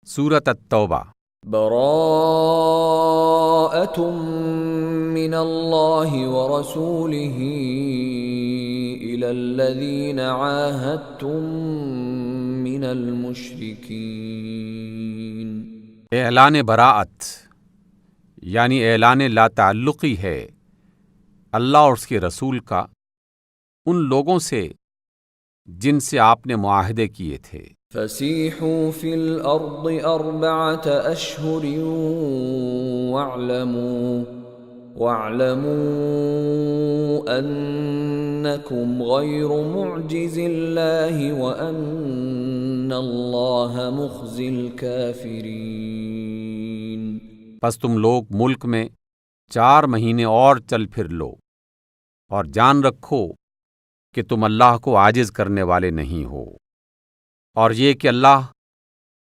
سورۃ التوبہ۔ براءۃ من اللہ ورسولہ الی الذین عاہدتم من المشرکین۔ اعلان براءت یعنی اعلان لا تعلقی ہے اللہ اور اس کے رسول کا ان لوگوں سے جن سے آپ نے معاہدے کیے تھے۔ فسیحوا فی الارض اربعۃ اشہر واعلموا انکم غیر معجز اللہ وان اللہ مخزی الکافرین۔ پس تم لوگ ملک میں 4 مہینے اور چل پھر لو اور جان رکھو کہ تم اللہ کو عاجز کرنے والے نہیں ہو، اور یہ کہ اللہ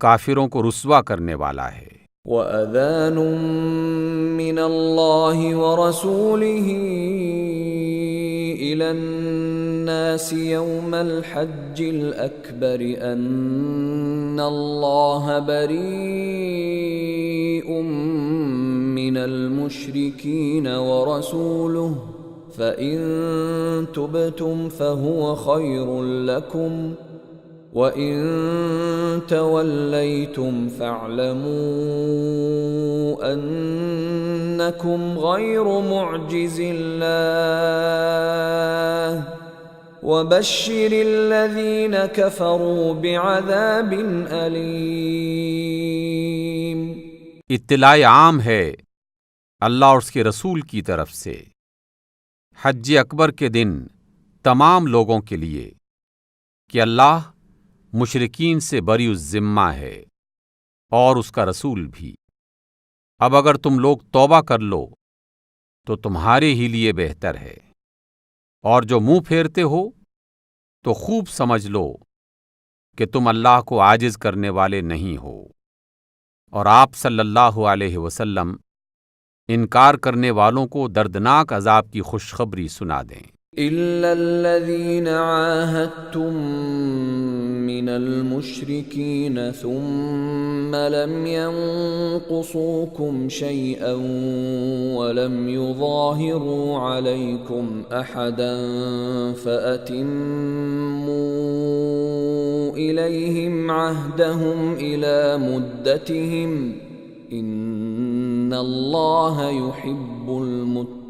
کافروں کو رسوا کرنے والا ہے۔ وَأَذَانٌ مِّنَ اللَّهِ وَرَسُولِهِ إِلَى النَّاسِ يَوْمَ الْحَجِّ الْأَكْبَرِ أَنَّ اللَّهَ بَرِيءٌ مِّنَ الْمُشْرِكِينَ وَرَسُولُهُ فَإِن تُبْتُمْ فَهُوَ خَيْرٌ لَّكُمْ وَإِن تَوَلَّيْتُمْ فَاعْلَمُوا أَنَّكُمْ غَيْرُ مُعْجِزِ اللَّهِ وَبَشِّرِ الَّذِينَ كَفَرُوا بِعَذَابٍ أَلِيمٍ۔ اطلاع عام ہے اللہ اور اس کے رسول کی طرف سے حج اکبر کے دن تمام لوگوں کے لیے کہ اللہ مشرکین سے بری الذمہ ہے اور اس کا رسول بھی۔ اب اگر تم لوگ توبہ کر لو تو تمہارے ہی لیے بہتر ہے، اور جو منہ پھیرتے ہو تو خوب سمجھ لو کہ تم اللہ کو عاجز کرنے والے نہیں ہو، اور آپ صلی اللہ علیہ وسلم انکار کرنے والوں کو دردناک عذاب کی خوشخبری سنا دیں۔ إِلَّا الَّذِينَ عَاهَدتُّم مِّنَ الْمُشْرِكِينَ ثُمَّ لَمْ يَنقُصُوكُمْ شَيْئًا وَلَمْ يُظَاهِرُوا عَلَيْكُمْ أَحَدًا فَأَتِمُّوا إِلَيْهِمْ عَهْدَهُمْ إِلَى مُدَّتِهِمْ إِنَّ اللَّهَ يُحِبُّ الْمُتَّقِينَ۔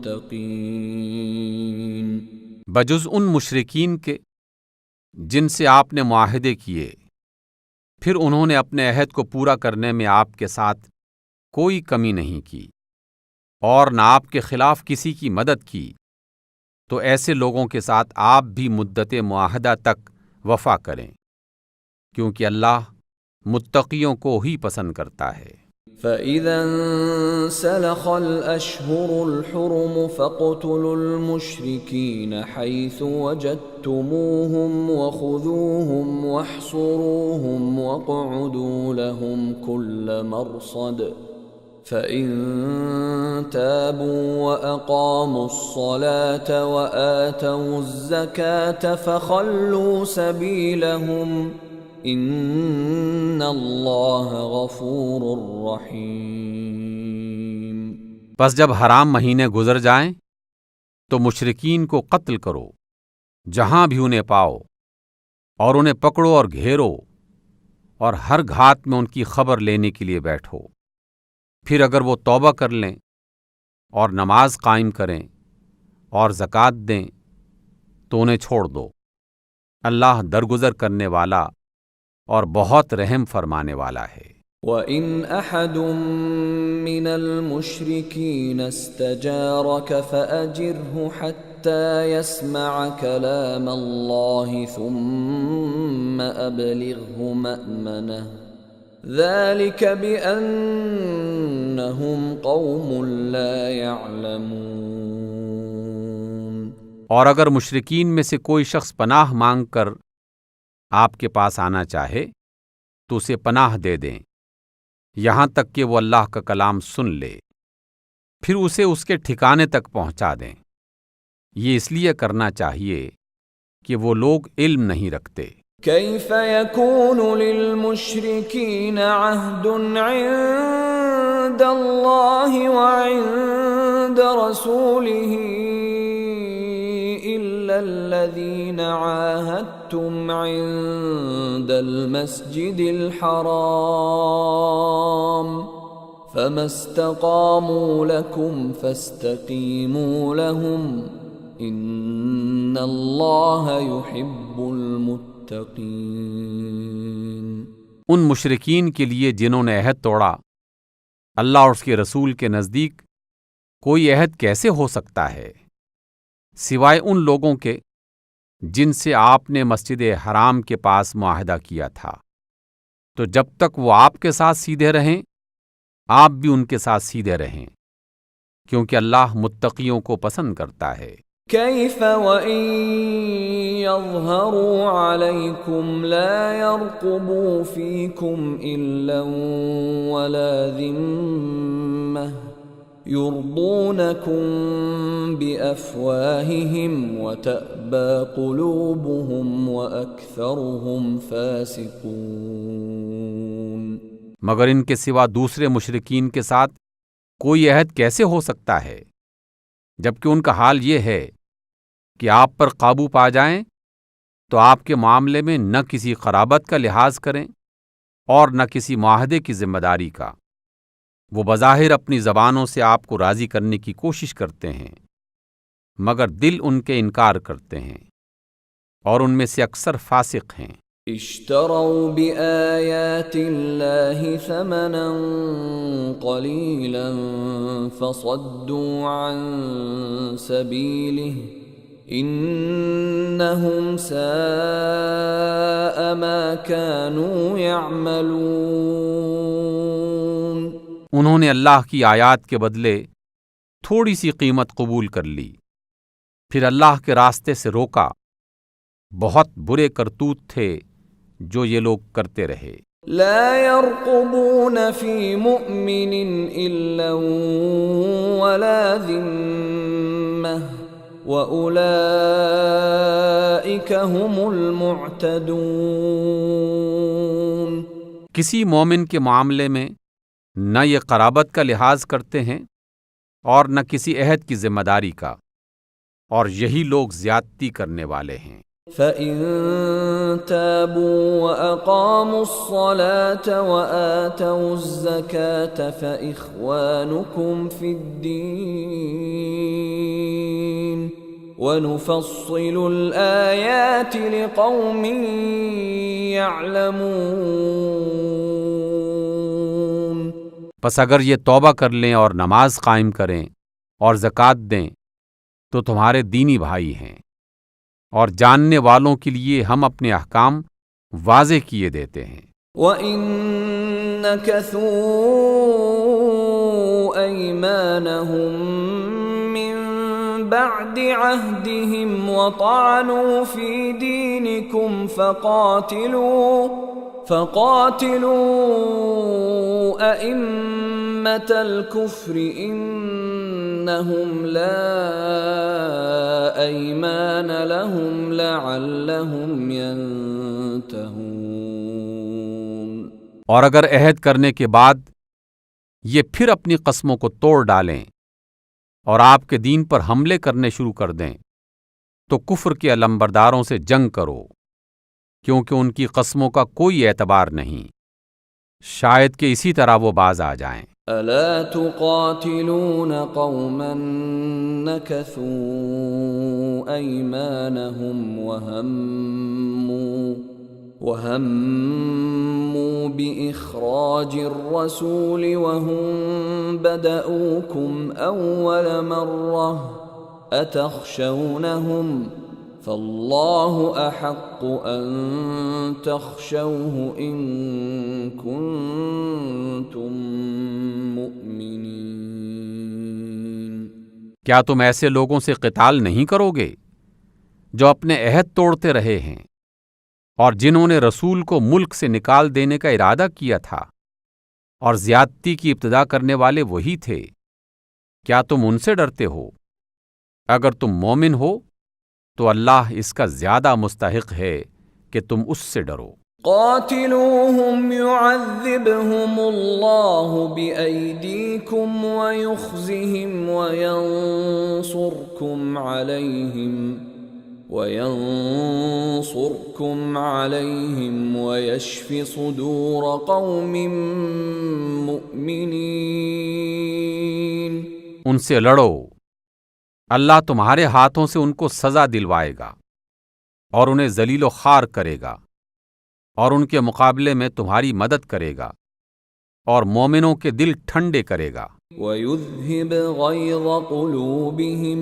بجز ان مشرکین کے جن سے آپ نے معاہدے کیے، پھر انہوں نے اپنے عہد کو پورا کرنے میں آپ کے ساتھ کوئی کمی نہیں کی اور نہ آپ کے خلاف کسی کی مدد کی، تو ایسے لوگوں کے ساتھ آپ بھی مدت معاہدہ تک وفا کریں، کیونکہ اللہ متقیوں کو ہی پسند کرتا ہے۔ فَإِذَا انسَلَخَ الْأَشْهُرُ الْحُرُمُ فَاقْتُلُوا الْمُشْرِكِينَ حَيْثُ وَجَدتُّمُوهُمْ وَخُذُوهُمْ وَاحْصُرُوهُمْ وَاقْعُدُوا لَهُمْ كُلَّ مَرْصَدٍ فَإِن تَابُوا وَأَقَامُوا الصَّلَاةَ وَآتَوُا الزَّكَاةَ فَخَلُّوا سَبِيلَهُمْ ان اللہ غفور رحیم۔ پس جب حرام مہینے گزر جائیں تو مشرکین کو قتل کرو جہاں بھی انہیں پاؤ، اور انہیں پکڑو اور گھیرو، اور ہر گھات میں ان کی خبر لینے کے لیے بیٹھو۔ پھر اگر وہ توبہ کر لیں اور نماز قائم کریں اور زکوٰۃ دیں تو انہیں چھوڑ دو، اللہ درگزر کرنے والا اور بہت رحم فرمانے والا ہے۔ وَإِنْ أَحَدٌ مِّنَ الْمُشْرِكِينَ اسْتَجَارَكَ فَأَجِرْهُ حَتَّى يَسْمَعَ كَلَامَ اللَّهِ ثُمَّ أَبْلِغْهُ مَأْمَنَهُ ذَلِكَ بِأَنَّهُمْ قَوْمٌ لَا يَعْلَمُونَ۔ اور اگر مشرکین میں سے کوئی شخص پناہ مانگ کر آپ کے پاس آنا چاہے تو اسے پناہ دے دیں یہاں تک کہ وہ اللہ کا کلام سن لے، پھر اسے اس کے ٹھکانے تک پہنچا دیں۔ یہ اس لیے کرنا چاہیے کہ وہ لوگ علم نہیں رکھتے۔ كيف يكون للمشركين عهد عند الله وعند رسوله إلا الذين عاهدتم عند المسجد الحرام فما استقاموا لكم فاستقيموا لهم ان اللہ یحب المتقین۔ ان مشرکین کے لیے جنہوں نے عہد توڑا، اللہ اور اس کے رسول کے نزدیک کوئی عہد کیسے ہو سکتا ہے سوائے ان لوگوں کے جن سے آپ نے مسجد حرام کے پاس معاہدہ کیا تھا، تو جب تک وہ آپ کے ساتھ سیدھے رہیں آپ بھی ان کے ساتھ سیدھے رہیں، کیونکہ اللہ متقیوں کو پسند کرتا ہے۔ کیف وَإِن يَظْهَرُوا عَلَيْكُمْ لَا يَرْقُبُوا فِيكُمْ إِلًّا وَلَا ذِمَّةً يُرْضُونَكُمْ بِأَفْوَاهِهِمْ وَتَأْبَى قُلُوبُهُمْ وَأَكْثَرُهُمْ فَاسِقُونَ۔ مگر ان کے سوا دوسرے مشرکین کے ساتھ کوئی عہد کیسے ہو سکتا ہے، جبکہ ان کا حال یہ ہے کہ آپ پر قابو پا جائیں تو آپ کے معاملے میں نہ کسی قرابت کا لحاظ کریں اور نہ کسی معاہدے کی ذمہ داری کا۔ وہ بظاہر اپنی زبانوں سے آپ کو راضی کرنے کی کوشش کرتے ہیں، مگر دل ان کے انکار کرتے ہیں، اور ان میں سے اکثر فاسق ہیں۔ اشتروا بآیات اللہ ثمنا قلیلا فصدوا عن سبیلہ انہم ساء ما كانوا يعملون۔ انہوں نے اللہ کی آیات کے بدلے تھوڑی سی قیمت قبول کر لی، پھر اللہ کے راستے سے روکا۔ بہت برے کرتوت تھے جو یہ لوگ کرتے رہے۔ لا يرقبون في مؤمن إلا ولا ذمة وأولئك هم المعتدون۔ کسی مومن کے معاملے میں نہ یہ قرابت کا لحاظ کرتے ہیں اور نہ کسی عہد کی ذمہ داری کا، اور یہی لوگ زیادتی کرنے والے ہیں۔ فَإِن تَابُوا وَأَقَامُوا الصَّلَاةَ وَآتَوُا الزَّكَاةَ فَإِخْوَانُكُمْ فِي الدِّينِ وَنُفَصِّلُ الْآيَاتِ لِقَوْمٍ يَعْلَمُونَ۔ پس اگر یہ توبہ کر لیں اور نماز قائم کریں اور زکوٰۃ دیں تو تمہارے دینی بھائی ہیں، اور جاننے والوں کے لیے ہم اپنے احکام واضح کیے دیتے ہیں۔ وَإِن نَكَثُوا أَيْمَانَهُم مِّن بَعْدِ عَهْدِهِمْ وَطَعَنُوا فِي دِينِكُمْ فَقَاتِلُوا أَئِمَّةَ الْكُفْرِ إِنَّهُمْ لَا أَيْمَانَ لَهُمْ لَعَلَّهُمْ يَنْتَهُونَ۔ اور اگر عہد کرنے کے بعد یہ پھر اپنی قسموں کو توڑ ڈالیں اور آپ کے دین پر حملے کرنے شروع کر دیں تو کفر کے علمبرداروں سے جنگ کرو، کیونکہ ان کی قسموں کا کوئی اعتبار نہیں، شاید کہ اسی طرح وہ باز آ جائیں۔ الا تقاتلون قوما نكثوا ايمانهم وهموا باخراج الرسول وهم بدؤوكم اول مره اتخشونهم فاللہ احق ان تخشوه ان کنتم مؤمنین۔ کیا تم ایسے لوگوں سے قتال نہیں کرو گے جو اپنے عہد توڑتے رہے ہیں اور جنہوں نے رسول کو ملک سے نکال دینے کا ارادہ کیا تھا، اور زیادتی کی ابتدا کرنے والے وہی تھے؟ کیا تم ان سے ڈرتے ہو؟ اگر تم مومن ہو تو اللہ اس کا زیادہ مستحق ہے کہ تم اس سے ڈرو۔ قاتلوهم يعذبهم الله بأيديكم ويخزهم وينصركم عليهم ويشف صدور قوم مؤمنين۔ ان سے لڑو، اللہ تمہارے ہاتھوں سے ان کو سزا دلوائے گا اور انہیں ذلیل و خوار کرے گا، اور ان کے مقابلے میں تمہاری مدد کرے گا اور مومنوں کے دل ٹھنڈے کرے گا۔ وَيُذْهِبْ غَيْظَ قُلُوبِهِمْ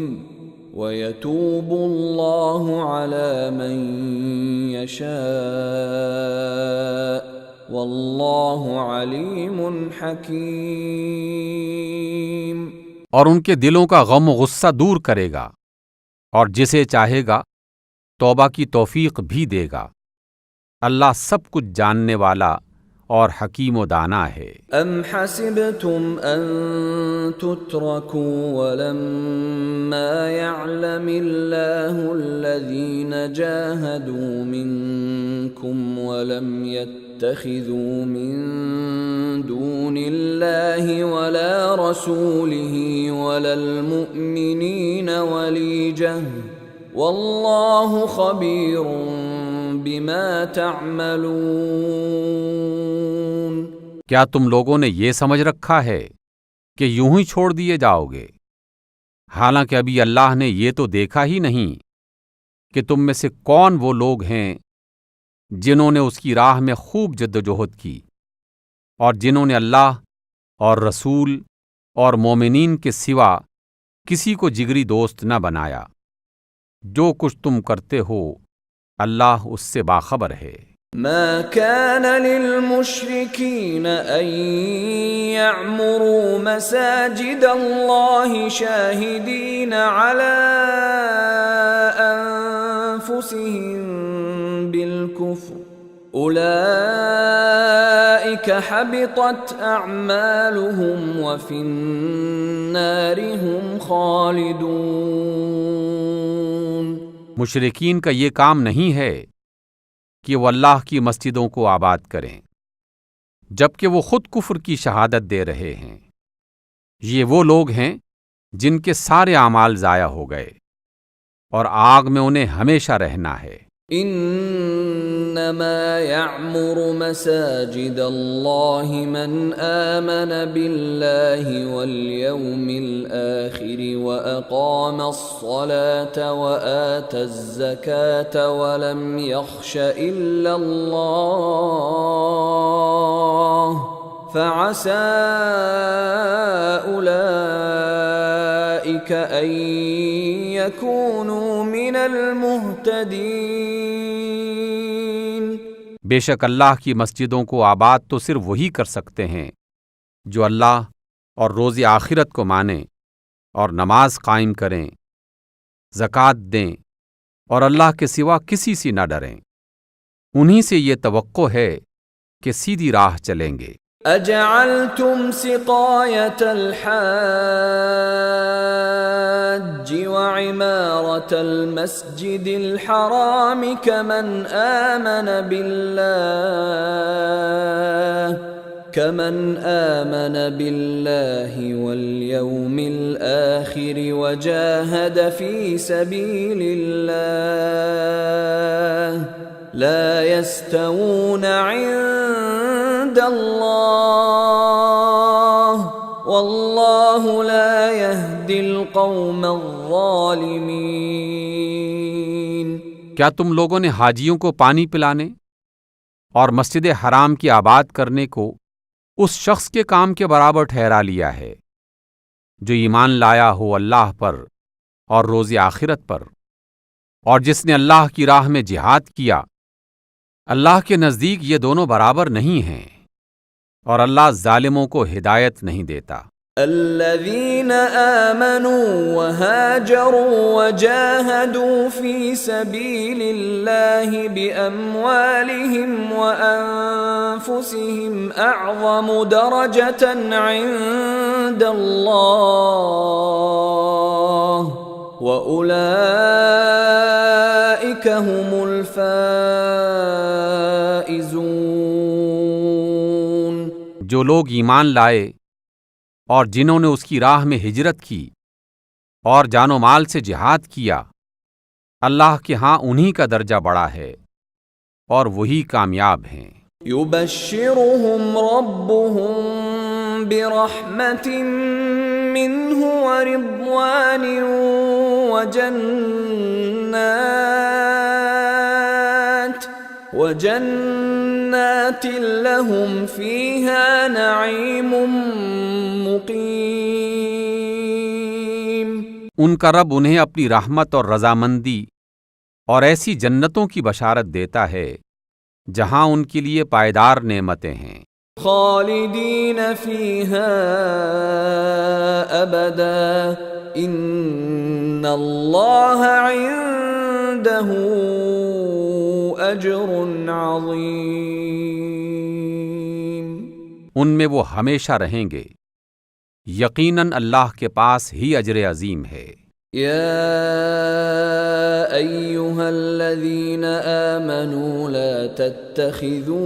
وَيَتُوبُ اللَّهُ عَلَى مَن يَشَاءُ وَاللَّهُ عَلِيمٌ حَكِيمٌ۔ اور ان کے دلوں کا غم و غصہ دور کرے گا، اور جسے چاہے گا توبہ کی توفیق بھی دے گا۔ اللہ سب کچھ جاننے والا اور حکیم و دانا ہے۔ ام حسبتم ان تتركوا ولما يعلم الله الذين جاهدوا منكم ولم يتخذوا من دون الله ولا رسوله ولا المؤمنين وليجة والله خبير بما تعملون۔ کیا تم لوگوں نے یہ سمجھ رکھا ہے کہ یوں ہی چھوڑ دیے جاؤ گے، حالانکہ ابھی اللہ نے یہ تو دیکھا ہی نہیں کہ تم میں سے کون وہ لوگ ہیں جنہوں نے اس کی راہ میں خوب جدوجہد کی، اور جنہوں نے اللہ اور رسول اور مومنین کے سوا کسی کو جگری دوست نہ بنایا۔ جو کچھ تم کرتے ہو اللہ اس سے باخبر ہے۔ ما كان للمشركين أن يعمروا مساجد الله شاهدين على أنفسهم بالكفر أولئك حبطت أعمالهم وفي النار هم خالدون۔ مشرکین کا یہ کام نہیں ہے کہ وہ اللہ کی مسجدوں کو آباد کریں جبکہ وہ خود کفر کی شہادت دے رہے ہیں۔ یہ وہ لوگ ہیں جن کے سارے اعمال ضائع ہو گئے اور آگ میں انہیں ہمیشہ رہنا ہے۔ انما يعمر مساجد الله من آمن بالله واليوم الآخر وأقام الصلاة وآتى الزكاة ولم يخش إلا الله فعسى أولئك أن يكونوا من المهتدين۔ بے شک اللہ کی مسجدوں کو آباد تو صرف وہی کر سکتے ہیں جو اللہ اور روز آخرت کو مانیں اور نماز قائم کریں، زکوٰۃ دیں اور اللہ کے سوا کسی سے نہ ڈریں۔ انہی سے یہ توقع ہے کہ سیدھی راہ چلیں گے۔ اجعلتم سقاية الحاج وعمارة المسجد الحرام كمن آمن بالله واليوم الآخر وجاهد في سبيل الله لا يستوون عند الله والله لا يهدي القوم الظالمين۔ کیا تم لوگوں نے حاجیوں کو پانی پلانے اور مسجد حرام کی آباد کرنے کو اس شخص کے کام کے برابر ٹھہرا لیا ہے جو ایمان لایا ہو اللہ پر اور روز آخرت پر، اور جس نے اللہ کی راہ میں جہاد کیا؟ اللہ کے نزدیک یہ دونوں برابر نہیں ہیں، اور اللہ ظالموں کو ہدایت نہیں دیتا۔ الذين آمنوا وهاجروا وجاهدوا في سبيل الله بأموالهم وأنفسهم أعظم درجة عند الله وأولئك أولئك هم الفائزون۔ جو لوگ ایمان لائے اور جنہوں نے اس کی راہ میں ہجرت کی اور جان و مال سے جہاد کیا، اللہ کے ہاں انہی کا درجہ بڑا ہے اور وہی کامیاب ہیں۔ يبشرهم ربهم برحمة منه ورضوان وجنات لهم فيها نعيم مقيم۔ ان کا رب انہیں اپنی رحمت اور رضامندی اور ایسی جنتوں کی بشارت دیتا ہے جہاں ان کے لیے پائیدار نعمتیں ہیں۔ خالدین فیہا ابدا ان اللہ عنده اجر عظیم۔ ان میں وہ ہمیشہ رہیں گے، یقیناً اللہ کے پاس ہی اجر عظیم ہے۔ يا أيها الذين آمنوا لا تتخذوا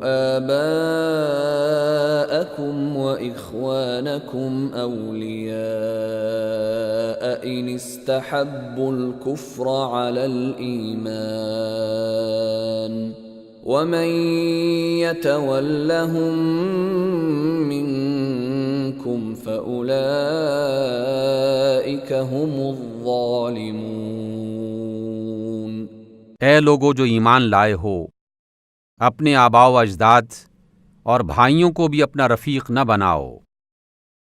آباءكم وإخوانكم أولياء إن استحبوا الكفر على الإيمان ومن يتولهم منكم فأولئك هم الظالمون۔ اے لوگو جو ایمان لائے ہو، اپنے آباء و اجداد اور بھائیوں کو بھی اپنا رفیق نہ بناؤ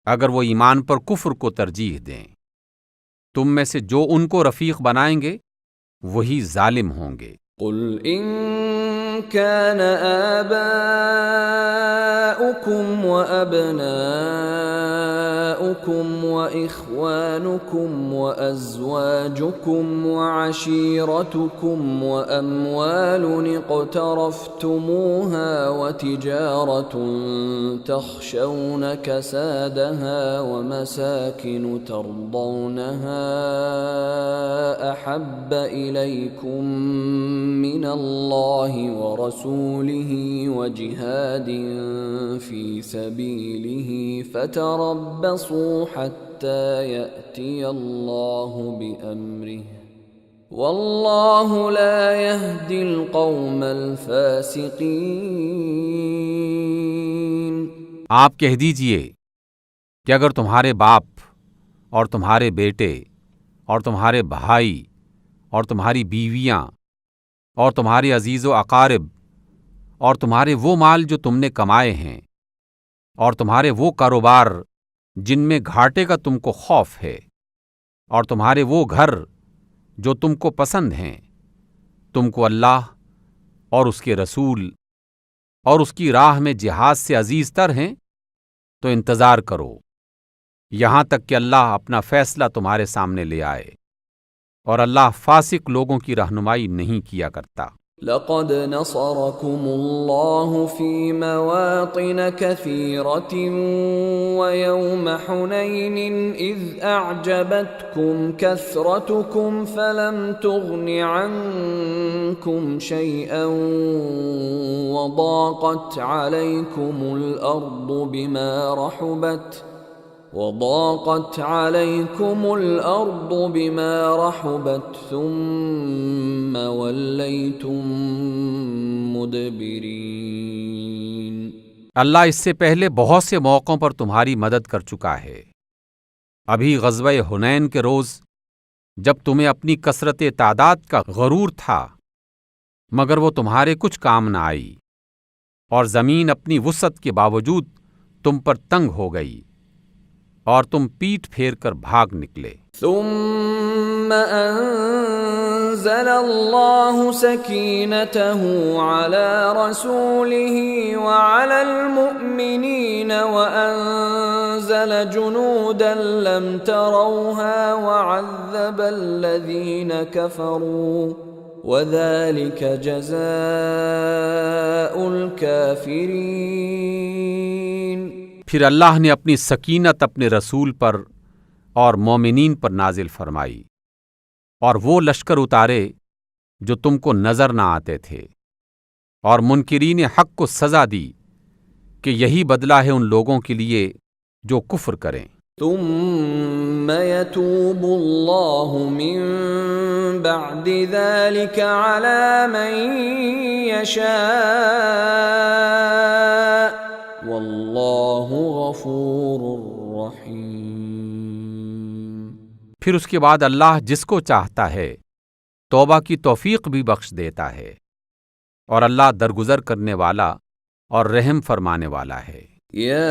اگر وہ ایمان پر کفر کو ترجیح دیں۔ تم میں سے جو ان کو رفیق بنائیں گے وہی ظالم ہوں گے۔ قل ان كان آباؤكم وأبناؤكم وإخوانكم وأزواجكم وعشيرتكم وأموال اقترفتموها وتجارة تخشون كسادها ومساكن ترضونها أحب إليكم من الله ورسوله وجهاد في سبيله فتربصوا حتى يأتي الله بأمره والله لا يهدي القوم الفاسقين۔ آپ کہہ دیجئے کہ اگر تمہارے باپ اور تمہارے بیٹے اور تمہارے بھائی اور تمہاری بیویاں اور تمہارے عزیز و اقارب اور تمہارے وہ مال جو تم نے کمائے ہیں اور تمہارے وہ کاروبار جن میں گھاٹے کا تم کو خوف ہے اور تمہارے وہ گھر جو تم کو پسند ہیں، تم کو اللہ اور اس کے رسول اور اس کی راہ میں جہاد سے عزیز تر ہیں، تو انتظار کرو یہاں تک کہ اللہ اپنا فیصلہ تمہارے سامنے لے آئے، اور اللہ فاسق لوگوں کی رہنمائی نہیں کیا کرتا۔ لقد نصركم الله في مواطن كثيرة ويوم حنين إذ أعجبتكم كثرتكم فلم تغن عنكم شيئا وضاقت عليكم الأرض بما رحبت ثم وليتم مدبرين۔ اللہ اس سے پہلے بہت سے موقعوں پر تمہاری مدد کر چکا ہے۔ ابھی غزوہ حنین کے روز جب تمہیں اپنی کثرت تعداد کا غرور تھا مگر وہ تمہارے کچھ کام نہ آئی، اور زمین اپنی وسعت کے باوجود تم پر تنگ ہو گئی اور تم پیٹ پھیر کر بھاگ نکلے۔ ثم انزل الله سكينته على رسوله وعلى المؤمنين وانزل جنودا لم تروها وعذب الذين كفروا وذلك جزاء الكافرين۔ پھر اللہ نے اپنی سکینت اپنے رسول پر اور مومنین پر نازل فرمائی، اور وہ لشکر اتارے جو تم کو نظر نہ آتے تھے، اور منکرین حق کو سزا دی کہ یہی بدلہ ہے ان لوگوں کے لیے جو کفر کریں۔ ثم يتوب الله من بعد ذلك على من يشاء والله غفور رحيم۔ پھر اس کے بعد اللہ جس کو چاہتا ہے توبہ کی توفیق بھی بخش دیتا ہے، اور اللہ درگزر کرنے والا اور رحم فرمانے والا ہے۔ يا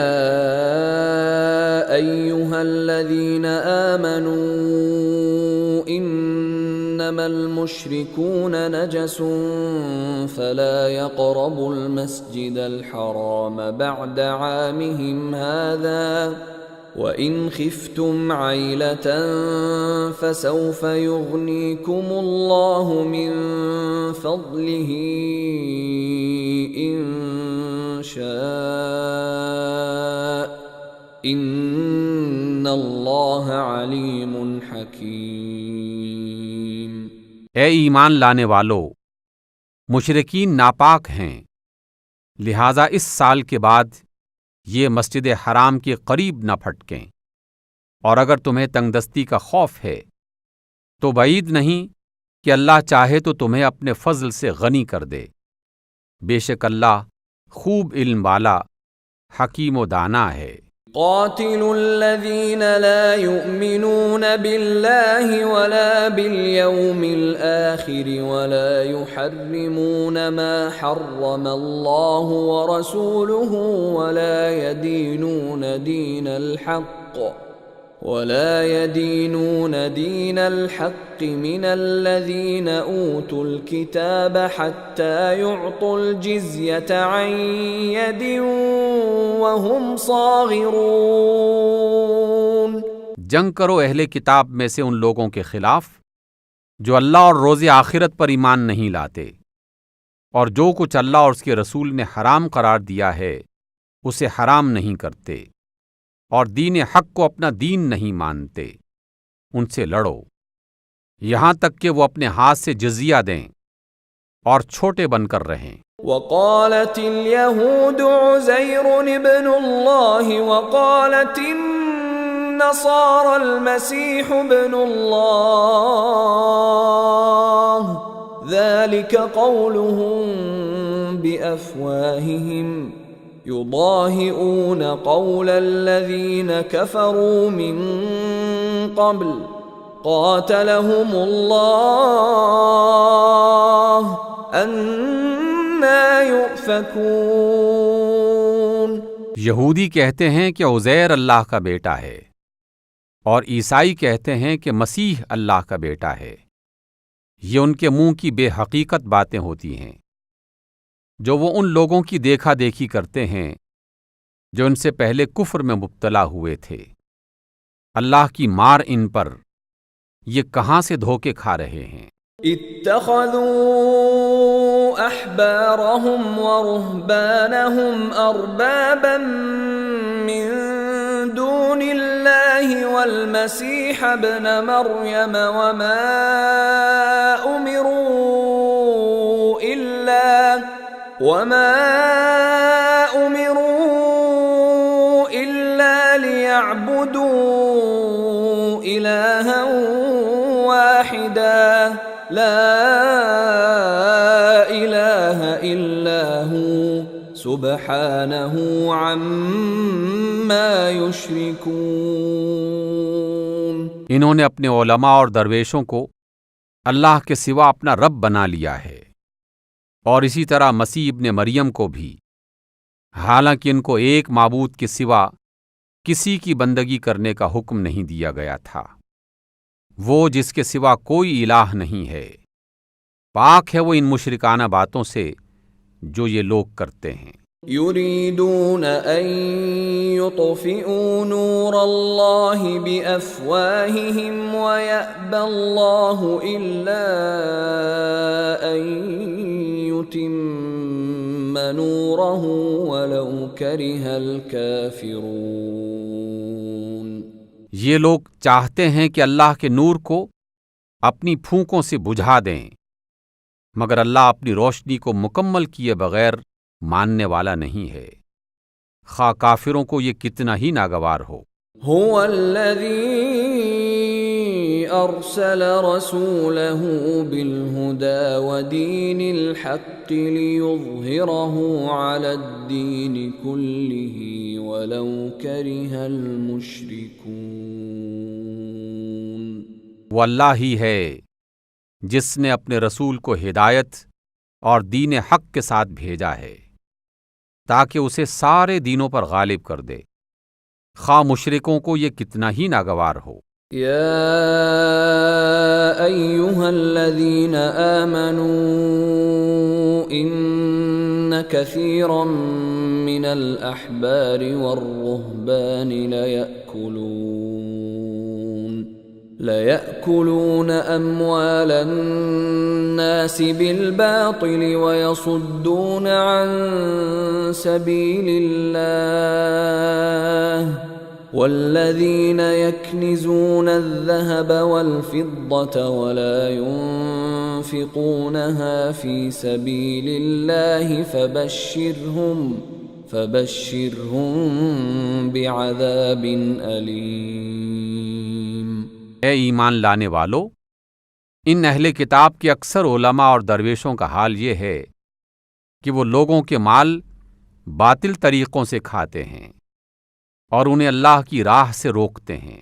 أيها الذين آمنوا إنما المشركون نجس فلا يقربوا المسجد الحرام بعد عامهم هذا وَإِنْ خِفْتُمْ عَيْلَةً فَسَوْفَ يُغْنِيكُمُ اللَّهُ مِنْ فَضْلِهِ إِنْ شَاءَ إِنَّ اللَّهَ عَلِيمٌ حَكِيمٌ۔ اے ایمان لانے والو، مشرکین ناپاک ہیں، لہذا اس سال کے بعد یہ مسجد حرام کے قریب نہ پھٹکیں، اور اگر تمہیں تنگ دستی کا خوف ہے تو بعید نہیں کہ اللہ چاہے تو تمہیں اپنے فضل سے غنی کر دے، بے شک اللہ خوب علم والا، حکیم و دانا ہے۔ قاتلوا الذين لا يؤمنون بالله ولا باليوم الآخر ولا يحرمون ما حرم الله ورسوله ولا يدينون دين الحق من الذين أوتوا الكتاب حتى يعطوا الجزية عن يد وهم صاغرون۔ جنگ کرو اہل کتاب میں سے ان لوگوں کے خلاف جو اللہ اور روز آخرت پر ایمان نہیں لاتے، اور جو کچھ اللہ اور اس کے رسول نے حرام قرار دیا ہے اسے حرام نہیں کرتے، اور دین حق کو اپنا دین نہیں مانتے، ان سے لڑو یہاں تک کہ وہ اپنے ہاتھ سے جزیہ دیں اور چھوٹے بن کر رہیں۔ وقالت اليهود عزير ابن الله وقالت النصارى المسيح ابن الله ذلك قولهم بأفواههم يضاهئون قول الذين كفروا من قبل قاتلهم الله أَنَّا يُؤْفَكُونَ۔ یہودی کہتے ہیں کہ عزیر اللہ کا بیٹا ہے، اور عیسائی کہتے ہیں کہ مسیح اللہ کا بیٹا ہے۔ یہ ان کے منہ کی بے حقیقت باتیں ہوتی ہیں جو وہ ان لوگوں کی دیکھا دیکھی کرتے ہیں جو ان سے پہلے کفر میں مبتلا ہوئے تھے۔ اللہ کی مار ان پر، یہ کہاں سے دھوکے کھا رہے ہیں۔ اتخذوا احبارهم ورهبانهم اربابا من دون الله والمسيح ابن مريم وما امروا الا ليعبدوا الها واحدا لا الہ الا هو سبحانہ عما یشرکون۔ انہوں نے اپنے علماء اور درویشوں کو اللہ کے سوا اپنا رب بنا لیا ہے، اور اسی طرح مسیح ابن مریم کو بھی، حالانکہ ان کو ایک معبود کے سوا کسی کی بندگی کرنے کا حکم نہیں دیا گیا تھا، وہ جس کے سوا کوئی الہ نہیں ہے، پاک ہے وہ ان مشرکانہ باتوں سے جو یہ لوگ کرتے ہیں۔ یریدون ان یطفئوا نور اللہ بافواہہم ویأبی اللہ الا ان یتم نورہ ولو کرہ الکافرون۔ یہ لوگ چاہتے ہیں کہ اللہ کے نور کو اپنی پھونکوں سے بجھا دیں، مگر اللہ اپنی روشنی کو مکمل کیے بغیر ماننے والا نہیں ہے، خواہ کافروں کو یہ کتنا ہی ناگوار ہو۔ هو الذي أرسل رسوله بالهدى ودين الحق ليظهره على الدين كله ولو كره المشركون۔ وہ اللہ ہی ہے جس نے اپنے رسول کو ہدایت اور دین حق کے ساتھ بھیجا ہے تاکہ اسے سارے دینوں پر غالب کر دے، خواہ مشرکوں کو یہ کتنا ہی ناگوار ہو۔ يا أيها الذين آمنوا إن كثيرا من الأحبار والرهبان ليأكلون أموال الناس بالباطل ويصدون عن سبيل الله والذين يكنزون الذهب والفضة ولا ينفقونها في سبيل الله فبشرهم بعذاب أليم۔ اے ایمان لانے والو، ان اہل کتاب کے اکثر علماء اور درویشوں کا حال یہ ہے کہ وہ لوگوں کے مال باطل طریقوں سے کھاتے ہیں اور انہیں اللہ کی راہ سے روکتے ہیں،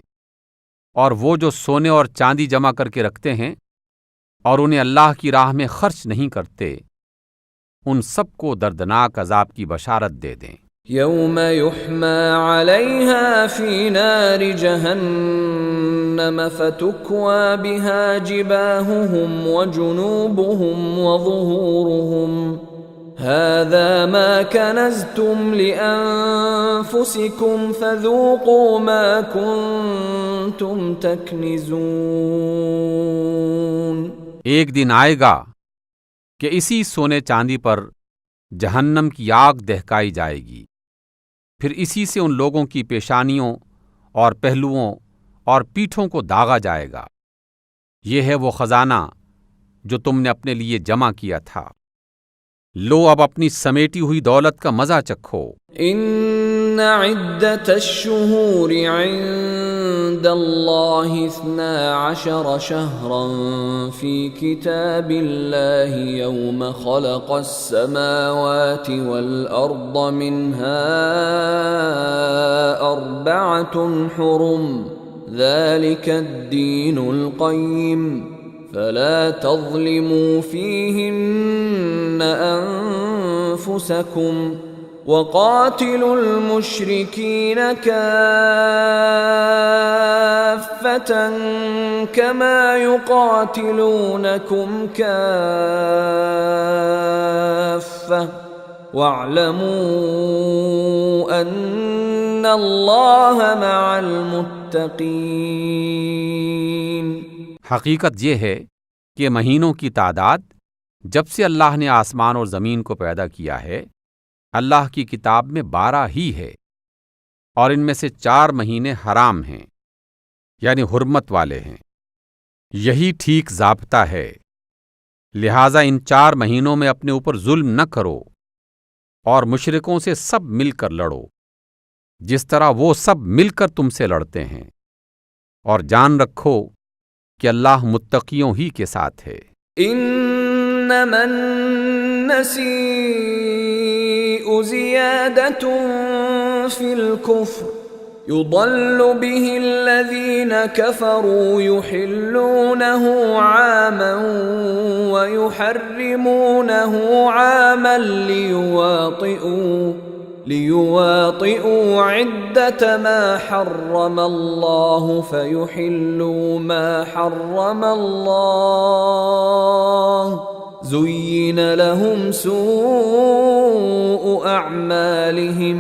اور وہ جو سونے اور چاندی جمع کر کے رکھتے ہیں اور انہیں اللہ کی راہ میں خرچ نہیں کرتے، ان سب کو دردناک عذاب کی بشارت دے دیں۔ یوم یحمى علیہا فی نار جہنم فتکوى بها جباہہم وجنوبہم وظہورہم هذا ما كنزتم لأنفسكم فذوقوا ما كنتم تكنزون۔ ایک دن آئے گا کہ اسی سونے چاندی پر جہنم کی آگ دہکائی جائے گی، پھر اسی سے ان لوگوں کی پیشانیوں اور پہلوؤں اور پیٹھوں کو داغا جائے گا۔ یہ ہے وہ خزانہ جو تم نے اپنے لیے جمع کیا تھا، لو اب اپنی سمیٹی ہوئی دولت کا مزہ چکھو۔ ان عدت الشہور عند اللہ 12 شہرا فی کتاب اللہ یوم خلق السماوات والارض منها 4 حرم ذلك الدین القیم فلا تظلموا فيهن أنفسكم وقاتلوا المشركين كافة كما يقاتلونكم كافة واعلموا أن الله مع المتقين۔ حقیقت یہ ہے کہ مہینوں کی تعداد جب سے اللہ نے آسمان اور زمین کو پیدا کیا ہے، اللہ کی کتاب میں 12 ہی ہے، اور ان میں سے 4 مہینے حرام ہیں، یعنی حرمت والے ہیں۔ یہی ٹھیک ضابطہ ہے، لہذا ان 4 مہینوں میں اپنے اوپر ظلم نہ کرو اور مشرکوں سے سب مل کر لڑو، جس طرح وہ سب مل کر تم سے لڑتے ہیں، اور جان رکھو کہ اللہ متقیوں ہی کے ساتھ ہے۔ انما النسیء زیادۃ فی الکفر یضل به الذین کفروا یحلونہ عاما ویحرمونہ عاما ليواطئوا عدة ما حرم الله فيحلوا ما حرم الله زين لهم سوء أعمالهم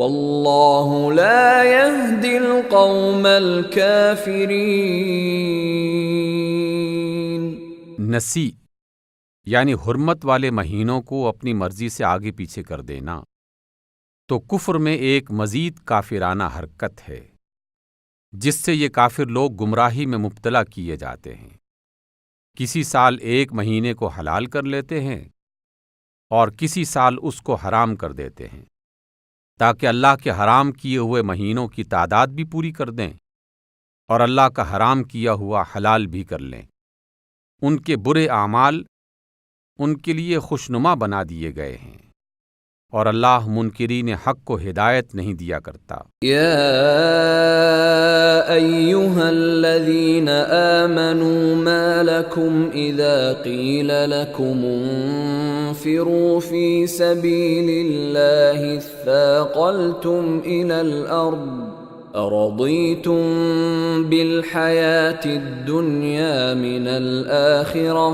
والله لا يهدي القوم الكافرين۔ نسی یعنی حرمت والے مہینوں کو اپنی مرضی سے آگے پیچھے کر دینا تو کفر میں ایک مزید کافرانہ حرکت ہے، جس سے یہ کافر لوگ گمراہی میں مبتلا کیے جاتے ہیں۔ کسی سال 1 مہینے کو حلال کر لیتے ہیں اور کسی سال اس کو حرام کر دیتے ہیں، تاکہ اللہ کے حرام کیے ہوئے مہینوں کی تعداد بھی پوری کر دیں اور اللہ کا حرام کیا ہوا حلال بھی کر لیں۔ ان کے برے اعمال ان کے لیے خوشنما بنا دیے گئے ہیں، اور اللہ منکرین حق کو ہدایت نہیں دیا کرتا۔ يا أيها الذين آمنوا ما لكم إذا قيل لكم انفروا في سبيل الله اثاقلتم إلى الأرض أرضيتم بالحياة الدنيا من الآخرة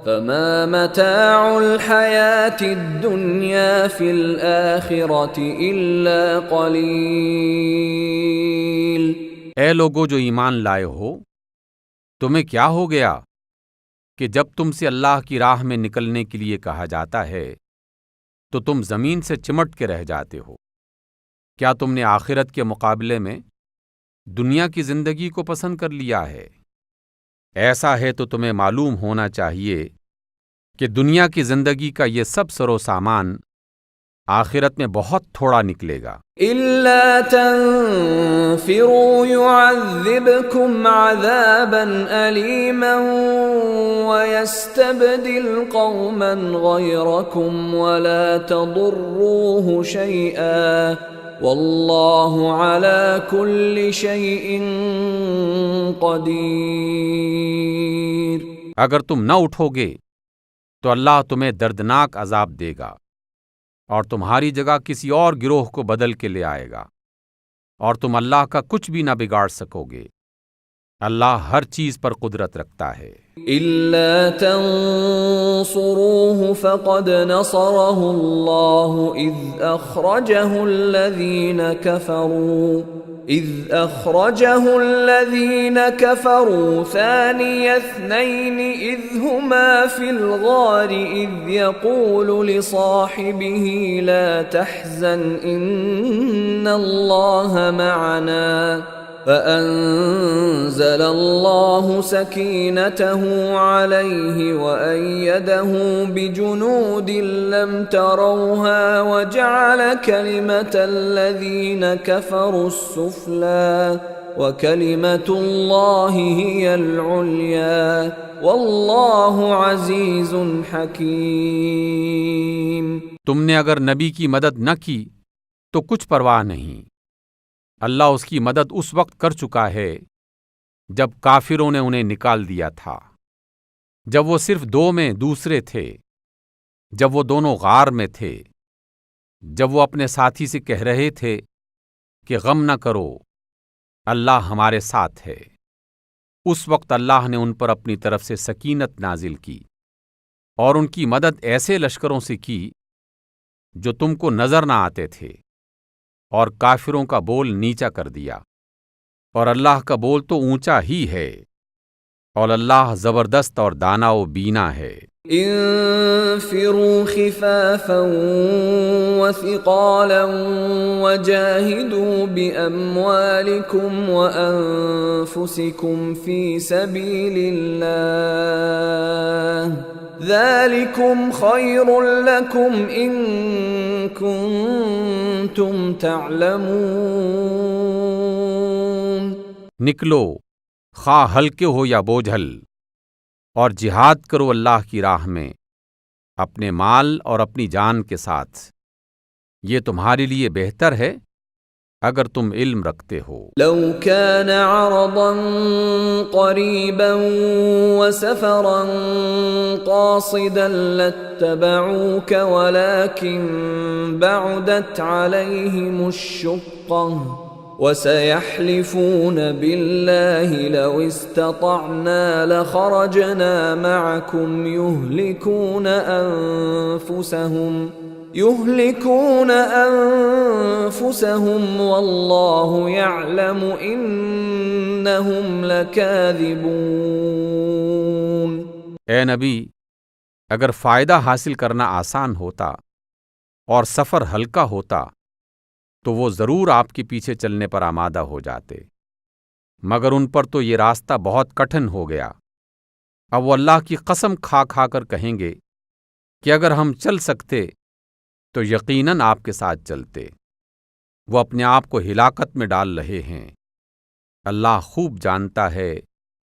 فما متاع الحياة الدنيا في الآخرة إلا قليل۔ اے لوگو جو ایمان لائے ہو، تمہیں کیا ہو گیا کہ جب تم سے اللہ کی راہ میں نکلنے کے لیے کہا جاتا ہے تو تم زمین سے چمٹ کے رہ جاتے ہو؟ کیا تم نے آخرت کے مقابلے میں دنیا کی زندگی کو پسند کر لیا ہے؟ ایسا ہے تو تمہیں معلوم ہونا چاہیے کہ دنیا کی زندگی کا یہ سب سر و سامان آخرت میں بہت تھوڑا نکلے گا۔ إِلَّا تَنفِرُوا يُعَذِّبْكُمْ عَذَابًا أَلِيمًا وَيَسْتَبْدِلْ قَوْمًا غَيْرَكُمْ وَلَا تَضُرُّوهُ شَيْئًا وَاللَّهُ عَلَى كُلِّ شَيْءٍ قَدِيرٌ۔ اگر تم نہ اٹھو گے تو اللہ تمہیں دردناک عذاب دے گا اور تمہاری جگہ کسی اور گروہ کو بدل کے لے آئے گا، اور تم اللہ کا کچھ بھی نہ بگاڑ سکو گے۔ اللہ ہر چیز پر قدرت رکھتا ہے۔ إِلَّا تَنصُرُوهُ فَقَدْ نَصَرَهُ اللَّهُ إِذْ أَخْرَجَهُ الَّذِينَ كَفَرُوا ثَانِيَ اثْنَيْنِ إِذْ هُمَا فِي الْغَارِ إِذْ يَقُولُ لِصَاحِبِهِ لَا تَحْزَنْ إِنَّ اللَّهَ مَعَنَا فَأَنزَلَ اللَّهُ سَكِينَتَهُ عَلَيْهِ وَأَيَّدَهُ بِجُنُودٍ لَّمْ تَرَوْهَا وَجَعَلَ كَلِمَةَ الَّذِينَ كَفَرُوا السُّفْلَىٰ وَكَلِمَةُ اللَّهِ هِيَ الْعُلْيَا وَاللَّهُ عَزِيزٌ حَكِيمٌ۔ تم نے اگر نبی کی مدد نہ کی تو کچھ پرواہ نہیں، اللہ اس کی مدد اس وقت کر چکا ہے جب کافروں نے انہیں نکال دیا تھا، جب وہ صرف 2 میں دوسرے تھے، جب وہ دونوں غار میں تھے، جب وہ اپنے ساتھی سے کہہ رہے تھے کہ غم نہ کرو، اللہ ہمارے ساتھ ہے۔ اس وقت اللہ نے ان پر اپنی طرف سے سکینت نازل کی اور ان کی مدد ایسے لشکروں سے کی جو تم کو نظر نہ آتے تھے، اور کافروں کا بول نیچا کر دیا، اور اللہ کا بول تو اونچا ہی ہے، اور اللہ زبردست اور دانا و بینا ہے۔ انفروا خفافا وثقالا وجاهدوا بأموالكم وأنفسكم في سبيل الله ذلكم خير لكم إن كنتم تعلمون۔ نکلو، خواہ ہلکے ہو یا بوجھل، اور جہاد کرو اللہ کی راہ میں اپنے مال اور اپنی جان کے ساتھ، یہ تمہارے لیے بہتر ہے اگر تم علم رکھتے ہو۔ لو كان عرضا قريبا وسفرا قاصدا لاتبعوك ولكن بعدت عليهم الشقة وسيحلفون بالله لو استطعنا لخرجنا معكم يهلكون أنفسهم والله يعلم إنهم لكاذبون۔ اے نبی، اگر فائدہ حاصل کرنا آسان ہوتا اور سفر ہلکا ہوتا تو وہ ضرور آپ کے پیچھے چلنے پر آمادہ ہو جاتے، مگر ان پر تو یہ راستہ بہت کٹھن ہو گیا، اب وہ اللہ کی قسم کھا کھا کر کہیں گے کہ اگر ہم چل سکتے تو یقیناً آپ کے ساتھ چلتے۔ وہ اپنے آپ کو ہلاکت میں ڈال رہے ہیں، اللہ خوب جانتا ہے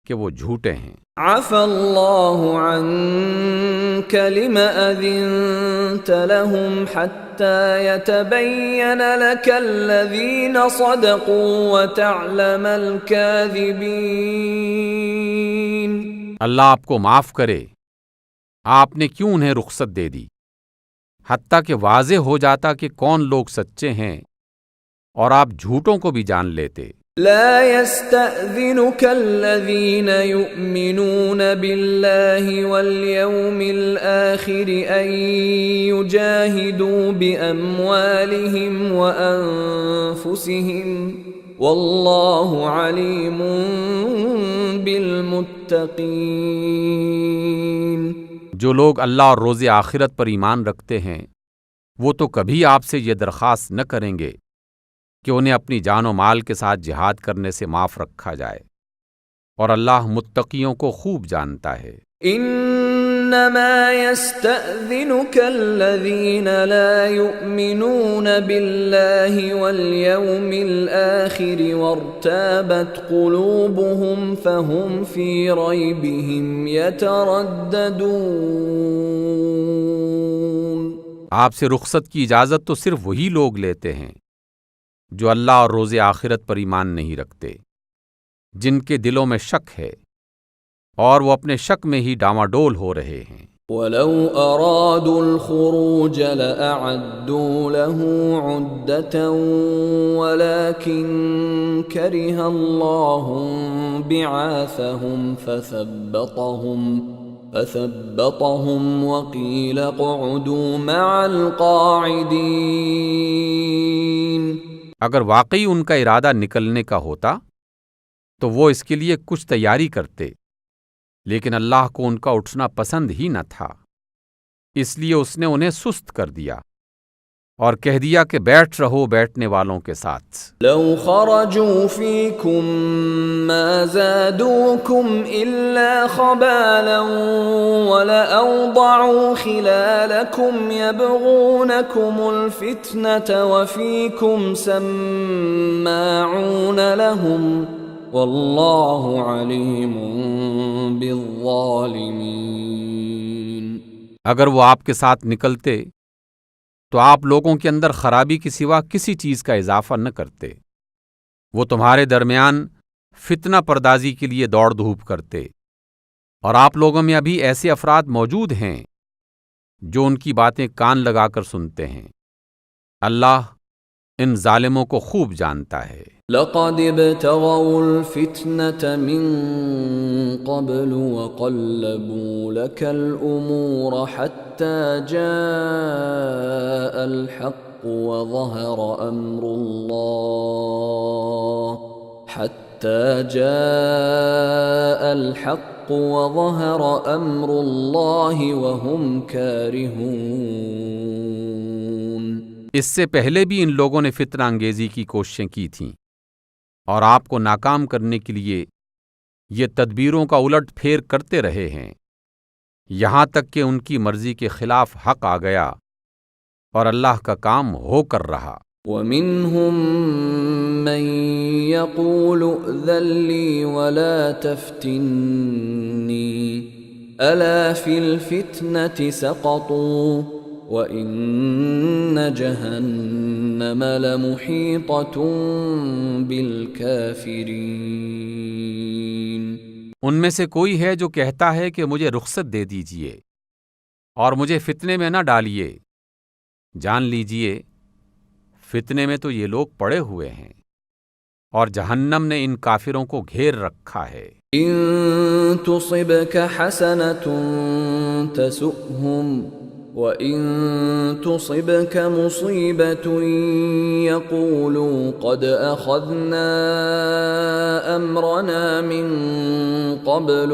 کہ وہ جھوٹے ہیں۔ عفى الله عنك لم أذنت لهم حتى يتبين لك الذين صدقوا وتعلم الكاذبين۔ اللہ آپ کو معاف کرے، آپ نے کیوں انہیں رخصت دے دی حتیٰ کہ واضح ہو جاتا کہ کون لوگ سچے ہیں اور آپ جھوٹوں کو بھی جان لیتے۔ لا يستأذنك الذين يؤمنون بالله واليوم الآخر أن يجاهدوا بأموالهم وأنفسهم والله عليم بالمتقين۔ جو لوگ اللہ اور روز آخرت پر ایمان رکھتے ہیں وہ تو کبھی آپ سے یہ درخواست نہ کریں گے کہ انہیں اپنی جان و مال کے ساتھ جہاد کرنے سے معاف رکھا جائے، اور اللہ متقیوں کو خوب جانتا ہے۔ انما يستأذنك الذين لا يؤمنون بالله واليوم الآخر وارتابت قلوبهم فهم في ريبهم يترددون۔ آپ سے رخصت کی اجازت تو صرف وہی لوگ لیتے ہیں جو اللہ اور روز آخرت پر ایمان نہیں رکھتے، جن کے دلوں میں شک ہے اور وہ اپنے شک میں ہی ڈاواڈول ہو رہے ہیں۔ وَلَوْ أَرَادُوا الْخُرُوجَ لَأَعَدُّوا لَهُ عُدَّةً وَلَكِنْ كَرِهَ اللَّهُ بِعَاثَهُمْ فَثَبَّطَهُمْ وَقِيلَ اقْعُدُوا مَعَ الْقَاعِدِينَ۔ اگر واقعی ان کا ارادہ نکلنے کا ہوتا تو وہ اس کے لیے کچھ تیاری کرتے، لیکن اللہ کو ان کا اٹھنا پسند ہی نہ تھا، اس لیے اس نے انہیں سست کر دیا اور کہہ دیا کہ بیٹھ رہو بیٹھنے والوں کے ساتھ۔ لو خرجوا فيكم ما زادوكم إلا خبالا ولأوضعوا خلالكم يبغونكم الفتنة وفيكم سماعون لهم والله عليم بالظالمين۔ اگر وہ آپ کے ساتھ نکلتے تو آپ لوگوں کے اندر خرابی کے سوا کسی چیز کا اضافہ نہ کرتے، وہ تمہارے درمیان فتنہ پردازی کے لیے دوڑ دھوپ کرتے، اور آپ لوگوں میں ابھی ایسے افراد موجود ہیں جو ان کی باتیں کان لگا کر سنتے ہیں۔ اللہ ان ظالموں کو خوب جانتا ہے۔ لقد ابتغوا الفتنة من قبل وقلبوا لك الأمور حتى جاء الحق وظهر أمر الله وهم كارهون۔ اس سے پہلے بھی ان لوگوں نے فتنہ انگیزی کی کوششیں کی تھیں اور آپ کو ناکام کرنے کے لیے یہ تدبیروں کا الٹ پھیر کرتے رہے ہیں، یہاں تک کہ ان کی مرضی کے خلاف حق آ گیا اور اللہ کا کام ہو کر رہا۔ وَمِنْهُمْ مَنْ يَقُولُ ائْذَنْ لِي وَلَا تَفْتِنِّي أَلَا فِي الْفِتْنَةِ سَقَطُوا وَإِنَّ جَهَنَّمَ لَمُحِيطَةٌ بِالْكَافِرِينَ۔ ان میں سے کوئی ہے جو کہتا ہے کہ مجھے رخصت دے دیجئے اور مجھے فتنے میں نہ ڈالیے، جان لیجئے فتنے میں تو یہ لوگ پڑے ہوئے ہیں اور جہنم نے ان کافروں کو گھیر رکھا ہے۔ إِن تُصِبْكَ حَسَنَةٌ تَسُؤْهُمْ وَإِن تُصِبْكَ مُصِيبَةٌ يَقُولُوا قَدْ أَخَذْنَا أَمْرَنَا مِن قَبْلُ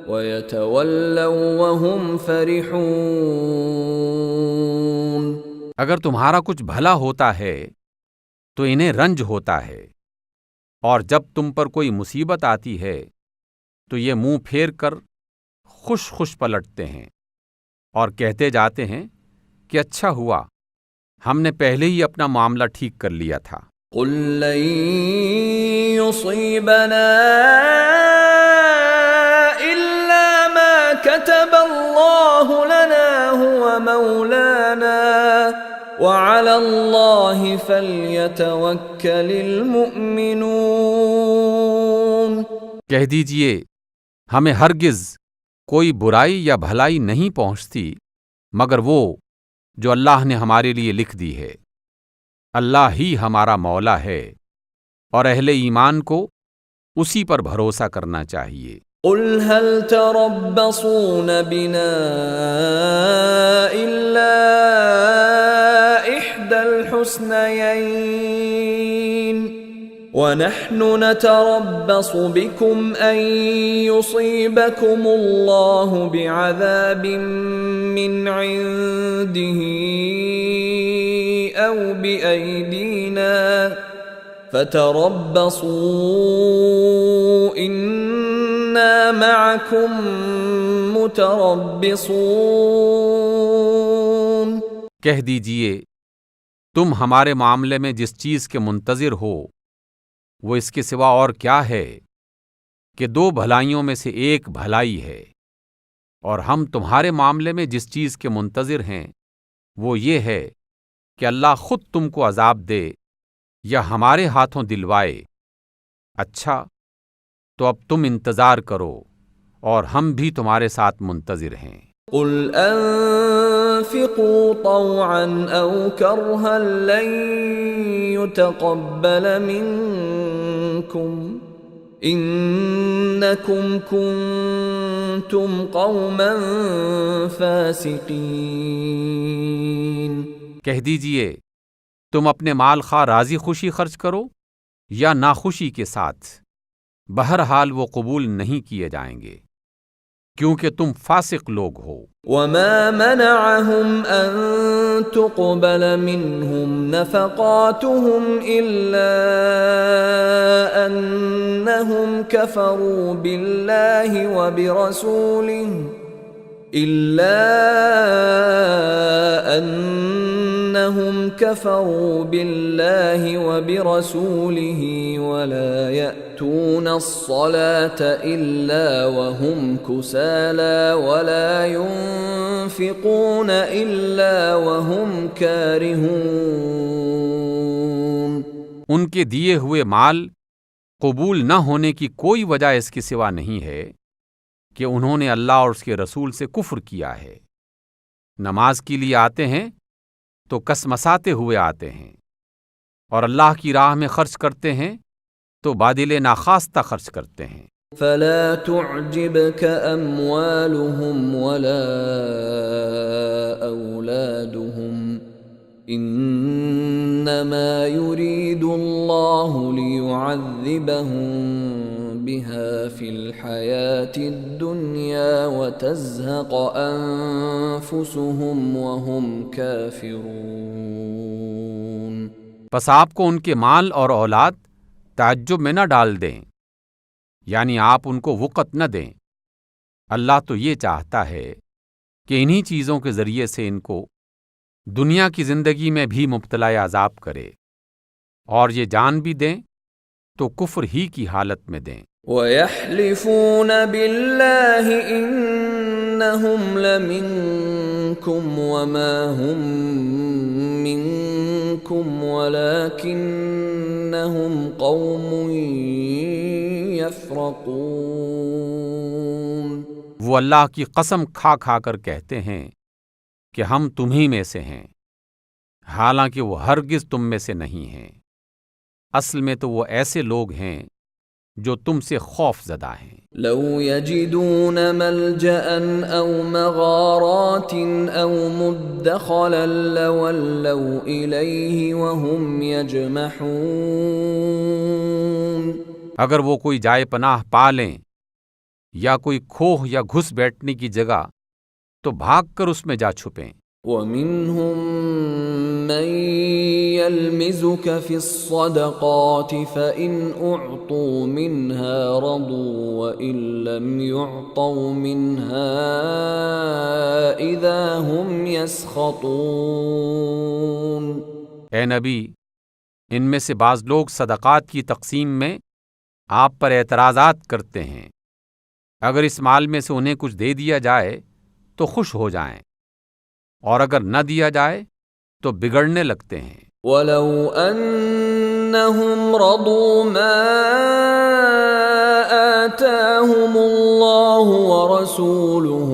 وَيَتَوَلَّوْا وَهُمْ فَرِحُونَ۔ اگر تمہارا کچھ بھلا ہوتا ہے تو انہیں رنج ہوتا ہے، اور جب تم پر کوئی مصیبت آتی ہے تو یہ منہ پھیر کر خوش خوش پلٹتے ہیں اور کہتے جاتے ہیں کہ اچھا ہوا ہم نے پہلے ہی اپنا معاملہ ٹھیک کر لیا تھا۔ قل لن يصيبنا إلا ما كتب الله لنا هو مولانا وعلى الله فليتوكل المؤمنون۔ کہہ دیجئے ہمیں ہرگز کوئی برائی یا بھلائی نہیں پہنچتی مگر وہ جو اللہ نے ہمارے لیے لکھ دی ہے۔ اللہ ہی ہمارا مولا ہے اور اہل ایمان کو اسی پر بھروسہ کرنا چاہیے۔ قل هل تربصون بنا إلا إحدى الحسنيين ونحن نتربص بكم أن يصيبكم الله بعذاب من عنده أو بأيدينا فتربصوا إنا معكم متربصون۔ کہہ دیجئے تم ہمارے معاملے میں جس چیز کے منتظر ہو وہ اس کے سوا اور کیا ہے کہ دو بھلائیوں میں سے ایک بھلائی ہے، اور ہم تمہارے معاملے میں جس چیز کے منتظر ہیں وہ یہ ہے کہ اللہ خود تم کو عذاب دے یا ہمارے ہاتھوں دلوائے۔ اچھا تو اب تم انتظار کرو اور ہم بھی تمہارے ساتھ منتظر ہیں۔ قل انفقوا طوعا او کرها لن يتقبل منكم انکم کنتم قوما فاسقین۔ کہہ دیجئے تم اپنے مال خواہ راضی خوشی خرچ کرو یا ناخوشی کے ساتھ، بہرحال وہ قبول نہیں کیے جائیں گے کیونکہ تم فاسق لوگ ہو۔ وما منعهم ان تقبل منهم نفقاتهم الا انهم كفروا بالله وبرسوله ولا يأتون الصلاة إلا وهم كسالى ولا ينفقون إلا وهم كارهون۔ ان کے دیے ہوئے مال قبول نہ ہونے کی کوئی وجہ اس کے سوا نہیں ہے کہ انہوں نے اللہ اور اس کے رسول سے کفر کیا ہے۔ نماز کے لیے آتے ہیں تو کسمساتے ہوئے آتے ہیں، اور اللہ کی راہ میں خرچ کرتے ہیں تو بادل ناخواستہ خرچ کرتے ہیں۔ فلا تعجبك اموالهم ولا اولادهم انما يريد الله ليعذبهم بها في الحياة الدنيا وتزهق انفسهم وهم كافرون۔ پس آپ کو ان کے مال اور اولاد تعجب میں نہ ڈال دیں، یعنی آپ ان کو وقت نہ دیں۔ اللہ تو یہ چاہتا ہے کہ انہی چیزوں کے ذریعے سے ان کو دنیا کی زندگی میں بھی مبتلا عذاب کرے، اور یہ جان بھی دیں تو کفر ہی کی حالت میں دیں۔ وَيَحْلِفُونَ بِاللَّهِ إِنَّهُمْ لَمِنكُمْ وَمَا هُمْ مِنكُمْ وَلَكِنَّهُمْ قَوْمٌ يَفْرَقُونَ۔ وہ اللہ کی قسم کھا کھا کر کہتے ہیں کہ ہم تمہیں میں سے ہیں، حالانکہ وہ ہرگز تم میں سے نہیں ہیں۔ اصل میں تو وہ ایسے لوگ ہیں جو تم سے خوف زدہ ہیں۔ لو يجدون ملجأ او مغارات او مدخلا لولوا الیہ وهم یجمحون۔ اگر وہ کوئی جائے پناہ پا لیں یا کوئی کھوہ یا گھس بیٹھنے کی جگہ تو بھاگ کر اس میں جا چھپیں۔ وَمِنْهُمْ مَنْ يلمزك في الصدقات فإن أعطوا منها رضوا وإن لم يعطوا منها إذا هم يسخطون۔ اے نبی، ان میں سے بعض لوگ صدقات کی تقسیم میں آپ پر اعتراضات کرتے ہیں، اگر اس مال میں سے انہیں کچھ دے دیا جائے تو خوش ہو جائیں، اور اگر نہ دیا جائے تو بگڑنے لگتے ہیں۔ وَلَوْ أَنَّهُمْ رَضُوا مَا آتَاهُمُ اللَّهُ وَرَسُولُهُ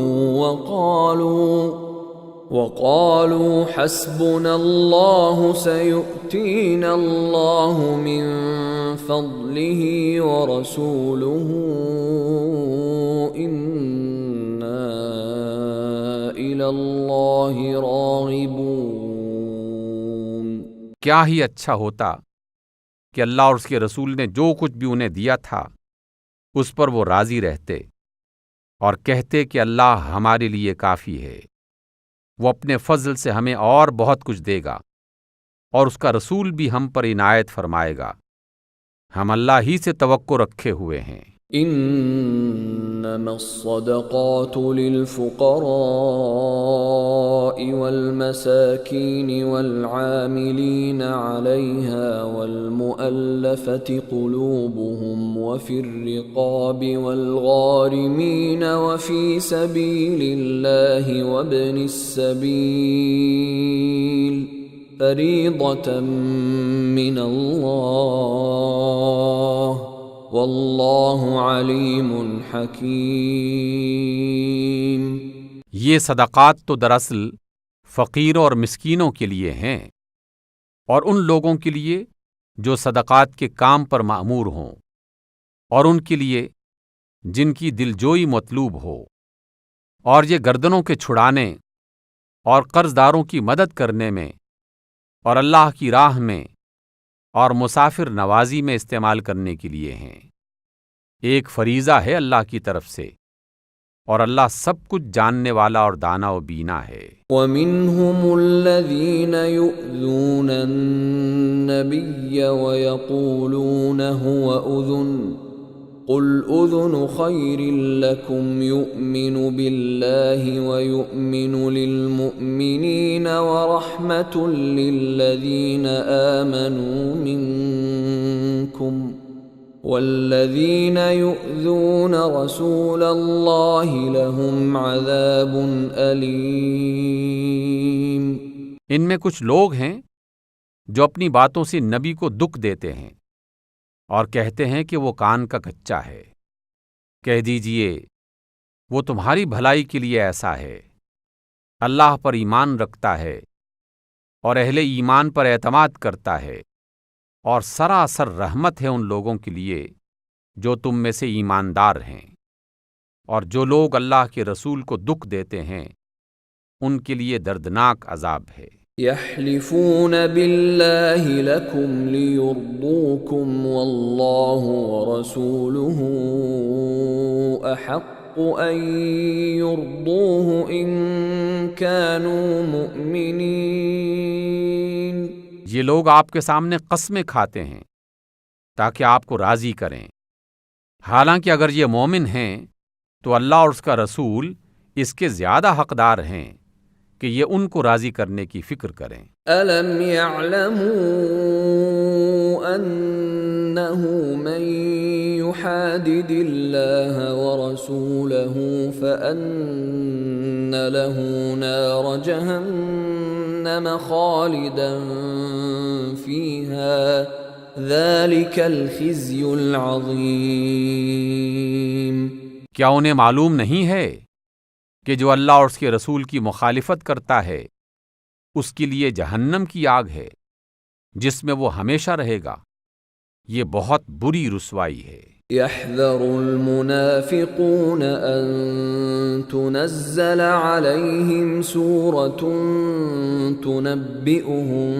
وَقَالُوا حَسْبُنَا اللَّهُ سَيُؤْتِينَا اللَّهُ مِن فَضْلِهِ وَرَسُولُهُ إِنَّا إِلَى اللَّهِ راغبون۔ کیا ہی اچھا ہوتا کہ اللہ اور اس کے رسول نے جو کچھ بھی انہیں دیا تھا اس پر وہ راضی رہتے اور کہتے کہ اللہ ہمارے لیے کافی ہے، وہ اپنے فضل سے ہمیں اور بہت کچھ دے گا، اور اس کا رسول بھی ہم پر عنایت فرمائے گا، ہم اللہ ہی سے توقع رکھے ہوئے ہیں۔ انما الصدقات للفقراء والمساكين والعاملين عليها والمؤلفة قلوبهم وفي الرقاب والغارمين وفي سبيل الله وابن السبيل فريضة من الله واللہ علیم حکیم۔ یہ صدقات تو دراصل فقیروں اور مسکینوں کے لیے ہیں، اور ان لوگوں کے لیے جو صدقات کے کام پر مأمور ہوں، اور ان کے لیے جن کی دلجوئی مطلوب ہو، اور یہ گردنوں کے چھڑانے اور قرض داروں کی مدد کرنے میں اور اللہ کی راہ میں اور مسافر نوازی میں استعمال کرنے کے لیے ہیں۔ ایک فریضہ ہے اللہ کی طرف سے، اور اللہ سب کچھ جاننے والا اور دانا و بینا ہے۔ وَمِنْهُمُ الَّذِينَ يُؤْذُونَ النَّبِيَّ وَيَقُولُونَ هُوَ أُذُنٌ قُلْ أُذُنُ خَيْرٍ لَكُمْ يُؤْمِنُ بِاللَّهِ وَيُؤْمِنُ لِلْمُؤْمِنِينَ وَرَحْمَةٌ لِلَّذِينَ آمَنُوا مِنْكُمْ وَالَّذِينَ يُؤْذُونَ رَسُولَ اللَّهِ لَهُمْ عَذَابٌ أَلِيمٌ۔ ان میں کچھ لوگ ہیں جو اپنی باتوں سے نبی کو دکھ دیتے ہیں اور کہتے ہیں کہ وہ کان کا کچا ہے۔ کہہ دیجئے وہ تمہاری بھلائی کے لیے ایسا ہے، اللہ پر ایمان رکھتا ہے اور اہل ایمان پر اعتماد کرتا ہے، اور سراسر رحمت ہے ان لوگوں کے لیے جو تم میں سے ایماندار ہیں، اور جو لوگ اللہ کے رسول کو دکھ دیتے ہیں ان کے لیے دردناک عذاب ہے۔ يحلفون بالله لكم ليرضوكم والله ورسوله أحق أن يرضوه إن كانوا مؤمنين۔ یہ لوگ آپ کے سامنے قسمیں کھاتے ہیں تاکہ آپ کو راضی کریں، حالانکہ اگر یہ مومن ہیں تو اللہ اور اس کا رسول اس کے زیادہ حقدار ہیں کہ یہ ان کو راضی کرنے کی فکر کریں۔ أَلَمْ يَعْلَمُوا أَنَّهُ مَن يُحَادِدِ اللَّهَ وَرَسُولَهُ فَأَنَّ لَهُ نَارَ جَهَنَّمَ خَالِدًا فِيهَا ذَلِكَ الْخِزْيُ الْعَظِيمُ۔ کیا انہیں معلوم نہیں ہے کہ جو اللہ اور اس کے رسول کی مخالفت کرتا ہے اس کے لیے جہنم کی آگ ہے جس میں وہ ہمیشہ رہے گا؟ یہ بہت بری رسوائی ہے۔ يحذر المنافقون أن تنزل عليهم سورة تنبئهم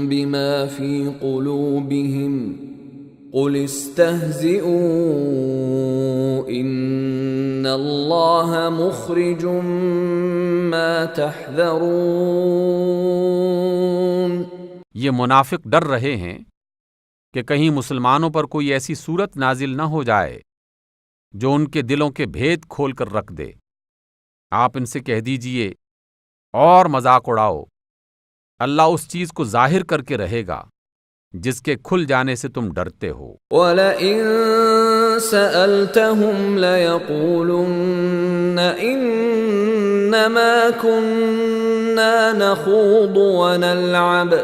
بما في قلوبهم قل استهزئوا إن الله مخرج ما تحذرون۔ یہ منافق ڈر رہے ہیں کہ کہیں مسلمانوں پر کوئی ایسی صورت نازل نہ ہو جائے جو ان کے دلوں کے بھید کھول کر رکھ دے۔ آپ ان سے کہہ دیجئے اور مذاق اڑاؤ، اللہ اس چیز کو ظاہر کر کے رہے گا جس کے کھل جانے سے تم ڈرتے ہو۔ وَلَئِن سَأَلْتَهُمْ لَيَقُولُنَّ إِنَّمَا كُنَّا نَخُوضُ وَنَلْعَبُ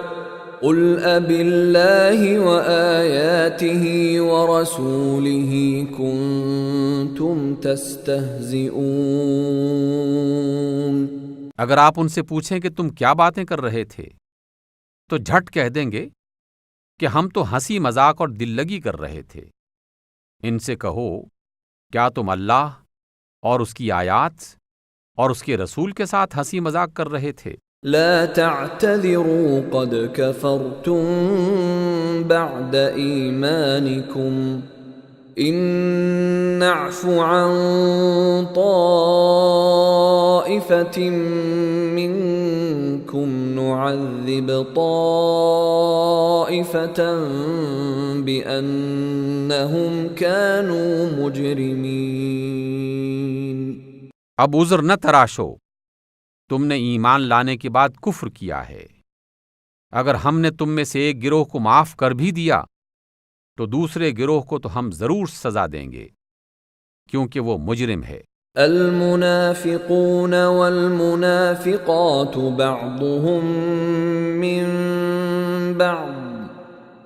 قُلْ أَبِاللَّهِ وَآيَاتِهِ وَرَسُولِهِ كُنتُمْ تَسْتَهْزِئُونَ۔ اگر آپ ان سے پوچھیں کہ تم کیا باتیں کر رہے تھے تو جھٹ کہہ دیں گے کہ ہم تو ہنسی مذاق اور دل لگی کر رہے تھے۔ ان سے کہو، کیا تم اللہ اور اس کی آیات اور اس کے رسول کے ساتھ ہنسی مذاق کر رہے تھے؟ لا تعتذروا قد كفرتم بعد ایمانکم ان نعف عن طائفة منکم نعذب طائفة بأنهم كانوا مجرمین۔ اب عذر نہ تراشو، تم نے ایمان لانے کے بعد کفر کیا ہے۔ اگر ہم نے تم میں سے ایک گروہ کو معاف کر بھی دیا تو دوسرے گروہ کو تو ہم ضرور سزا دیں گے کیونکہ وہ مجرم ہے۔ المنافقون والمنافقات بعضهم من بعض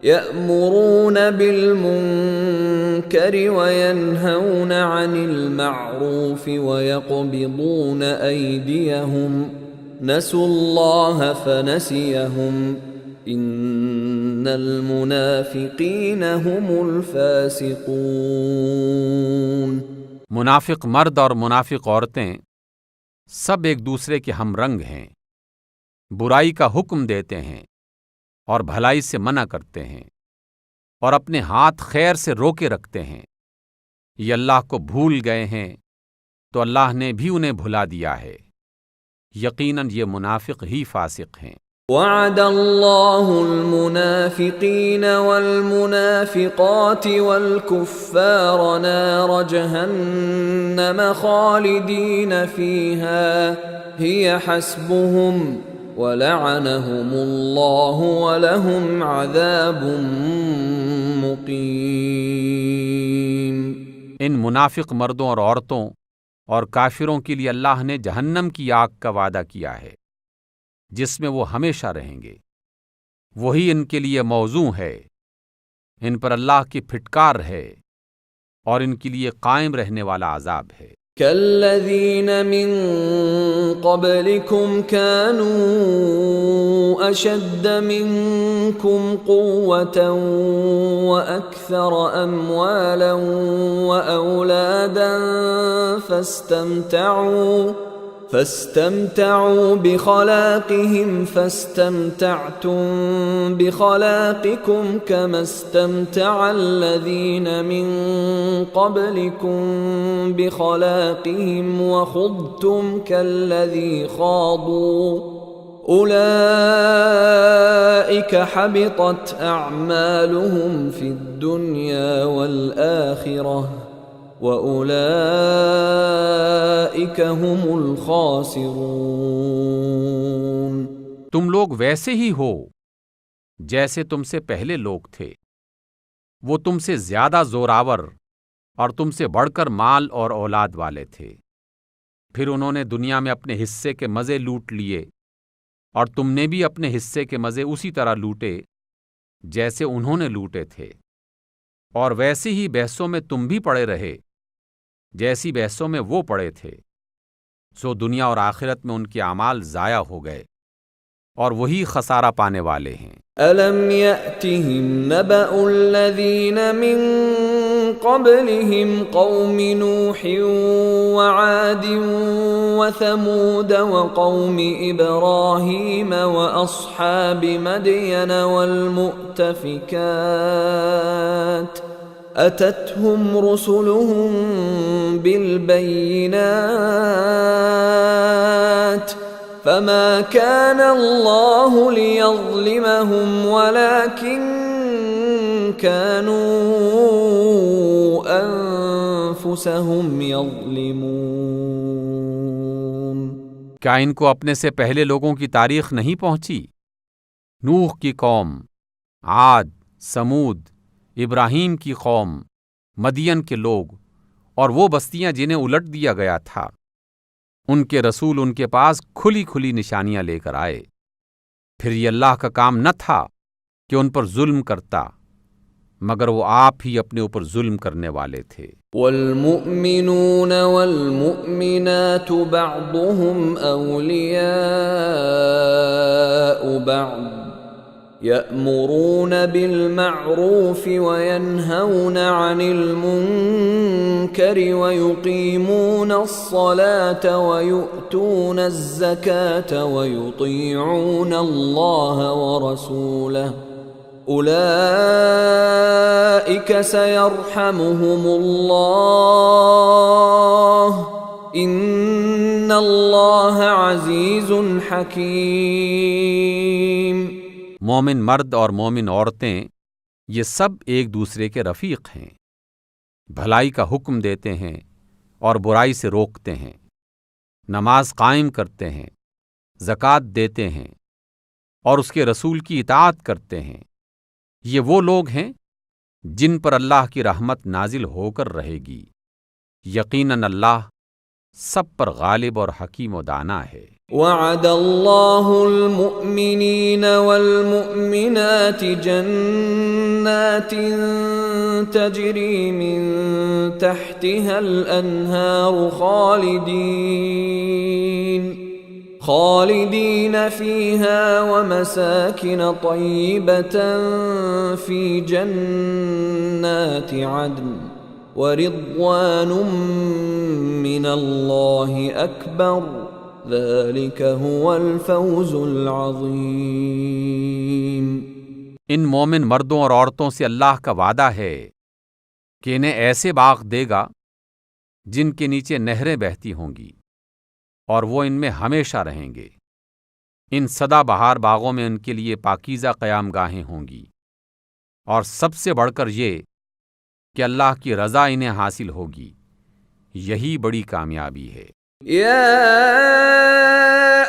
يأمرون بالمنكر وينهون عن المعروف ويقبضون أيديهم نسوا الله فنسيهم إن المنافقين هم الفاسقون۔ منافق مرد اور منافق عورتیں سب ایک دوسرے کے ہم رنگ ہیں، برائی کا حکم دیتے ہیں اور بھلائی سے منع کرتے ہیں اور اپنے ہاتھ خیر سے روکے رکھتے ہیں۔ یہ اللہ کو بھول گئے ہیں تو اللہ نے بھی انہیں بھلا دیا ہے، یقیناً یہ منافق ہی فاسق ہیں۔ وعد اللہ المنافقین والمنافقات والکفار نار جہنم خالدین فیہا ہی حسبہم وَلَعَنَهُمُ اللَّهُ وَلَهُمْ عَذَابٌ مُقِيمٌ۔ ان منافق مردوں اور عورتوں اور کافروں کے لیے اللہ نے جہنم کی آگ کا وعدہ کیا ہے جس میں وہ ہمیشہ رہیں گے، وہی ان کے لیے موزوں ہے، ان پر اللہ کی پھٹکار ہے اور ان کے لیے قائم رہنے والا عذاب ہے۔ كالذين من قبلكم كانوا أشد منكم قوة وأكثر أموالا وأولادا فاستمتعوا بخلاقهم فاستمتعتم بخلاقكم كما استمتع الذين من قبلكم بخلاقهم وخضتم كالذي خاضوا أولئك حبطت أعمالهم في الدنيا والآخرة وَأُولَئِكَ هُمُ الْخَاسِرُونَ۔ تم لوگ ویسے ہی ہو جیسے تم سے پہلے لوگ تھے، وہ تم سے زیادہ زوراور اور تم سے بڑھ کر مال اور اولاد والے تھے، پھر انہوں نے دنیا میں اپنے حصے کے مزے لوٹ لیے اور تم نے بھی اپنے حصے کے مزے اسی طرح لوٹے جیسے انہوں نے لوٹے تھے، اور ویسی ہی بحثوں میں تم بھی پڑے رہے جیسی بحثوں میں وہ پڑے تھے، سو دنیا اور آخرت میں ان کے اعمال ضائع ہو گئے اور وہی خسارہ پانے والے ہیں۔ أَلَمْ يَأْتِهِمْ نَبَأُ الَّذِينَ مِن قَبْلِهِمْ قَوْمِ نُوحٍ وَعَادٍ وَثَمُودَ وَقَوْمِ إِبْرَاهِيمَ وَأَصْحَابِ مَدْيَنَ وَالْمُؤْتَفِكَاتِ أَتَتْهُمْ رُسُلُهُم بِالْبَيِّنَاتِ فما كان الله ليظلمهم ولكن كانوا أنفسهم يظلمون۔ کیا ان کو اپنے سے پہلے لوگوں کی تاریخ نہیں پہنچی؟ نوح کی قوم، عاد، سمود، ابراہیم کی قوم، مدین کے لوگ اور وہ بستیاں جنہیں الٹ دیا گیا تھا۔ ان کے رسول ان کے پاس کھلی کھلی نشانیاں لے کر آئے، پھر یہ اللہ کا کام نہ تھا کہ ان پر ظلم کرتا، مگر وہ آپ ہی اپنے اوپر ظلم کرنے والے تھے۔ والمؤمنون والمؤمنات بعضهم أولياء بعض يأمرون بالمعروف وينهون عن المنكر ويقيمون الصلاة ويؤتون الزكاة ويطيعون الله ورسوله أولئك سيرحمهم الله إن الله عزيز حكيم۔ مومن مرد اور مومن عورتیں یہ سب ایک دوسرے کے رفیق ہیں، بھلائی کا حکم دیتے ہیں اور برائی سے روکتے ہیں، نماز قائم کرتے ہیں، زکوٰۃ دیتے ہیں اور اس کے رسول کی اطاعت کرتے ہیں۔ یہ وہ لوگ ہیں جن پر اللہ کی رحمت نازل ہو کر رہے گی۔ یقیناً اللہ سب پر غالب اور حکیم و دانا ہے۔ وعد اللہ المؤمنین والمؤمنات جنات تجری من تحتها الانہار خالدین فیہا ومساکن طیبة فی جنات عدن ورضوان من اللہ اکبر ذلك هو الفوز العظیم۔ ان مومن مردوں اور عورتوں سے اللہ کا وعدہ ہے کہ انہیں ایسے باغ دے گا جن کے نیچے نہریں بہتی ہوں گی اور وہ ان میں ہمیشہ رہیں گے۔ ان سدا بہار باغوں میں ان کے لیے پاکیزہ قیام گاہیں ہوں گی، اور سب سے بڑھ کر یہ کہ اللہ کی رضا انہیں حاصل ہوگی، یہی بڑی کامیابی ہے۔ یا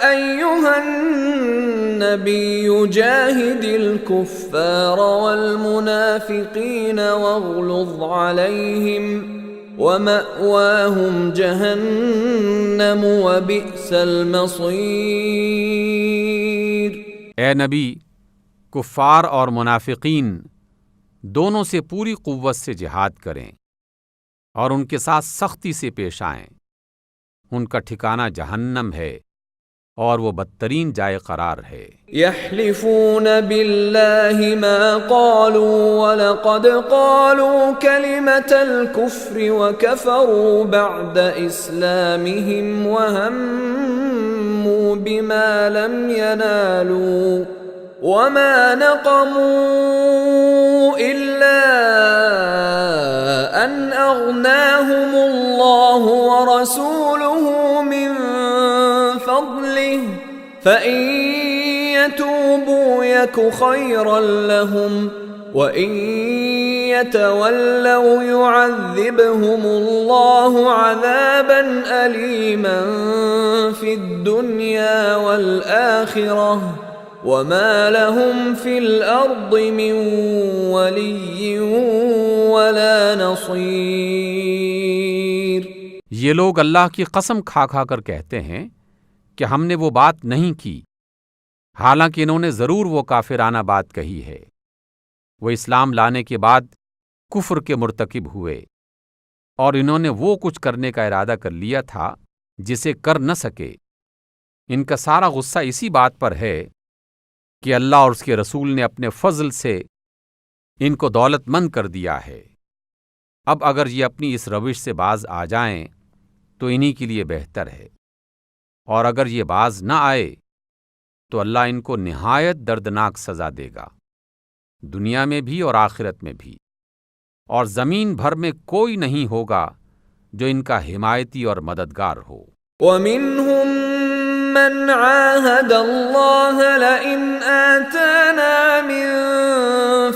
ایھا النبی جاہد الکفار والمنافقین واغلظ علیہم ومأواہم جہنم وبئس المصیر۔ اے نبی، کفار اور منافقین دونوں سے پوری قوت سے جہاد کریں اور ان کے ساتھ سختی سے پیش آئیں۔ ان کا ٹھکانہ جہنم ہے اور وہ بدترین جائے قرار ہے۔ یحلفون باللہ ما قالوا ولقد قالوا کلمۃ الکفر وکفروا بعد اسلامہم وہموا بما لم ینالوا وما نقموا الا ان اغناہم اللہ ورسولہ من فضلہ فإن يتوبوا يك خيرا لهم وإن يتولوا يعذبهم الله عذابا أليما في الدنيا والآخرة وما لهم في الأرض من ولي ولا نصير۔ یہ لوگ اللہ کی قسم کھا کھا کر کہتے ہیں کہ ہم نے وہ بات نہیں کی، حالانکہ انہوں نے ضرور وہ کافرانہ بات کہی ہے۔ وہ اسلام لانے کے بعد کفر کے مرتکب ہوئے اور انہوں نے وہ کچھ کرنے کا ارادہ کر لیا تھا جسے کر نہ سکے۔ ان کا سارا غصہ اسی بات پر ہے کہ اللہ اور اس کے رسول نے اپنے فضل سے ان کو دولت مند کر دیا ہے۔ اب اگر یہ اپنی اس روش سے باز آ جائیں تو انہی کے لیے بہتر ہے، اور اگر یہ باز نہ آئے تو اللہ ان کو نہایت دردناک سزا دے گا، دنیا میں بھی اور آخرت میں بھی، اور زمین بھر میں کوئی نہیں ہوگا جو ان کا حمایتی اور مددگار ہو۔ وَمِنْهُمْ من عاهد الله لئن آتانا من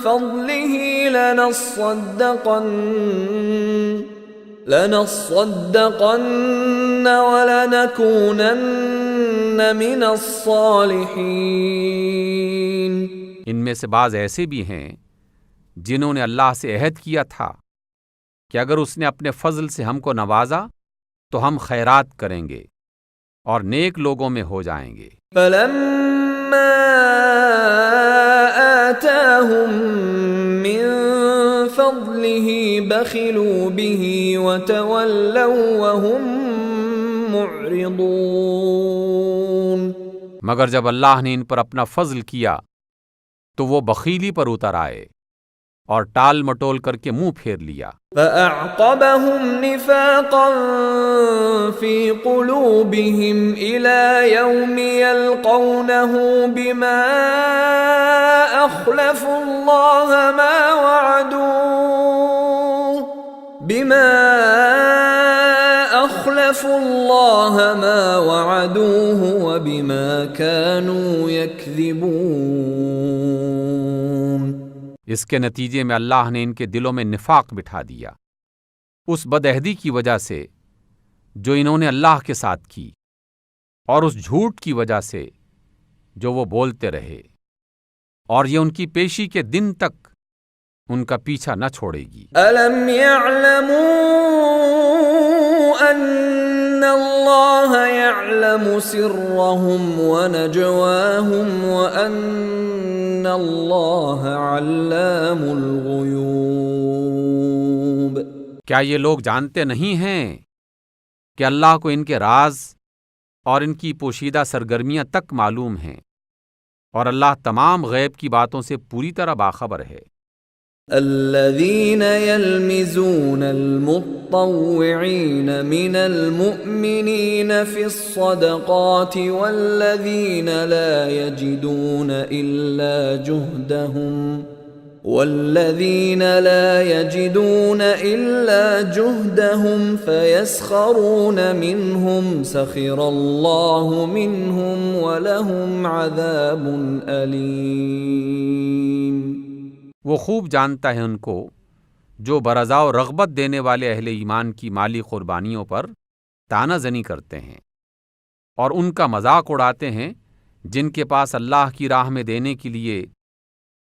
فضله لنصدقن ولنكونن من الصالحين۔ ان میں سے بعض ایسے بھی ہیں جنہوں نے اللہ سے عہد کیا تھا کہ اگر اس نے اپنے فضل سے ہم کو نوازا تو ہم خیرات کریں گے اور نیک لوگوں میں ہو جائیں گے۔ فلما آتاهم من فضله بخلوا به وتولوا وهم معرضون۔ مگر جب اللہ نے ان پر اپنا فضل کیا تو وہ بخیلی پر اتر آئے اور ٹال مٹول کر کے منہ پھیر لیا۔ فأعقبهم نفاقا في قلوبهم إلى يوم يلقونه بما أخلفوا الله ما وعدوه وبما كانوا يكذبون۔ اس کے نتیجے میں اللہ نے ان کے دلوں میں نفاق بٹھا دیا اس بدعہدی کی وجہ سے جو انہوں نے اللہ کے ساتھ کی، اور اس جھوٹ کی وجہ سے جو وہ بولتے رہے، اور یہ ان کی پیشی کے دن تک ان کا پیچھا نہ چھوڑے گی۔ أَلَمْ يَعْلَمُوا أَنَّ اللَّهَ يَعْلَمُ سِرَّهُمْ وَنَجْوَاهُمْ وَأَنَّ اللَّهَ عَلَّامُ الْغُيُوبِ۔ کیا یہ لوگ جانتے نہیں ہیں کہ اللہ کو ان کے راز اور ان کی پوشیدہ سرگرمیاں تک معلوم ہیں، اور اللہ تمام غیب کی باتوں سے پوری طرح باخبر ہے۔ الذين يلمزون المطوعين من المؤمنين في الصدقات والذين لا يجدون إلا جهدهم فيسخرون منهم سخر الله منهم ولهم عذاب أليم۔ وہ خوب جانتا ہے ان کو جو برضا و رغبت دینے والے اہل ایمان کی مالی قربانیوں پر طعنہ زنی کرتے ہیں، اور ان کا مذاق اڑاتے ہیں جن کے پاس اللہ کی راہ میں دینے کے لیے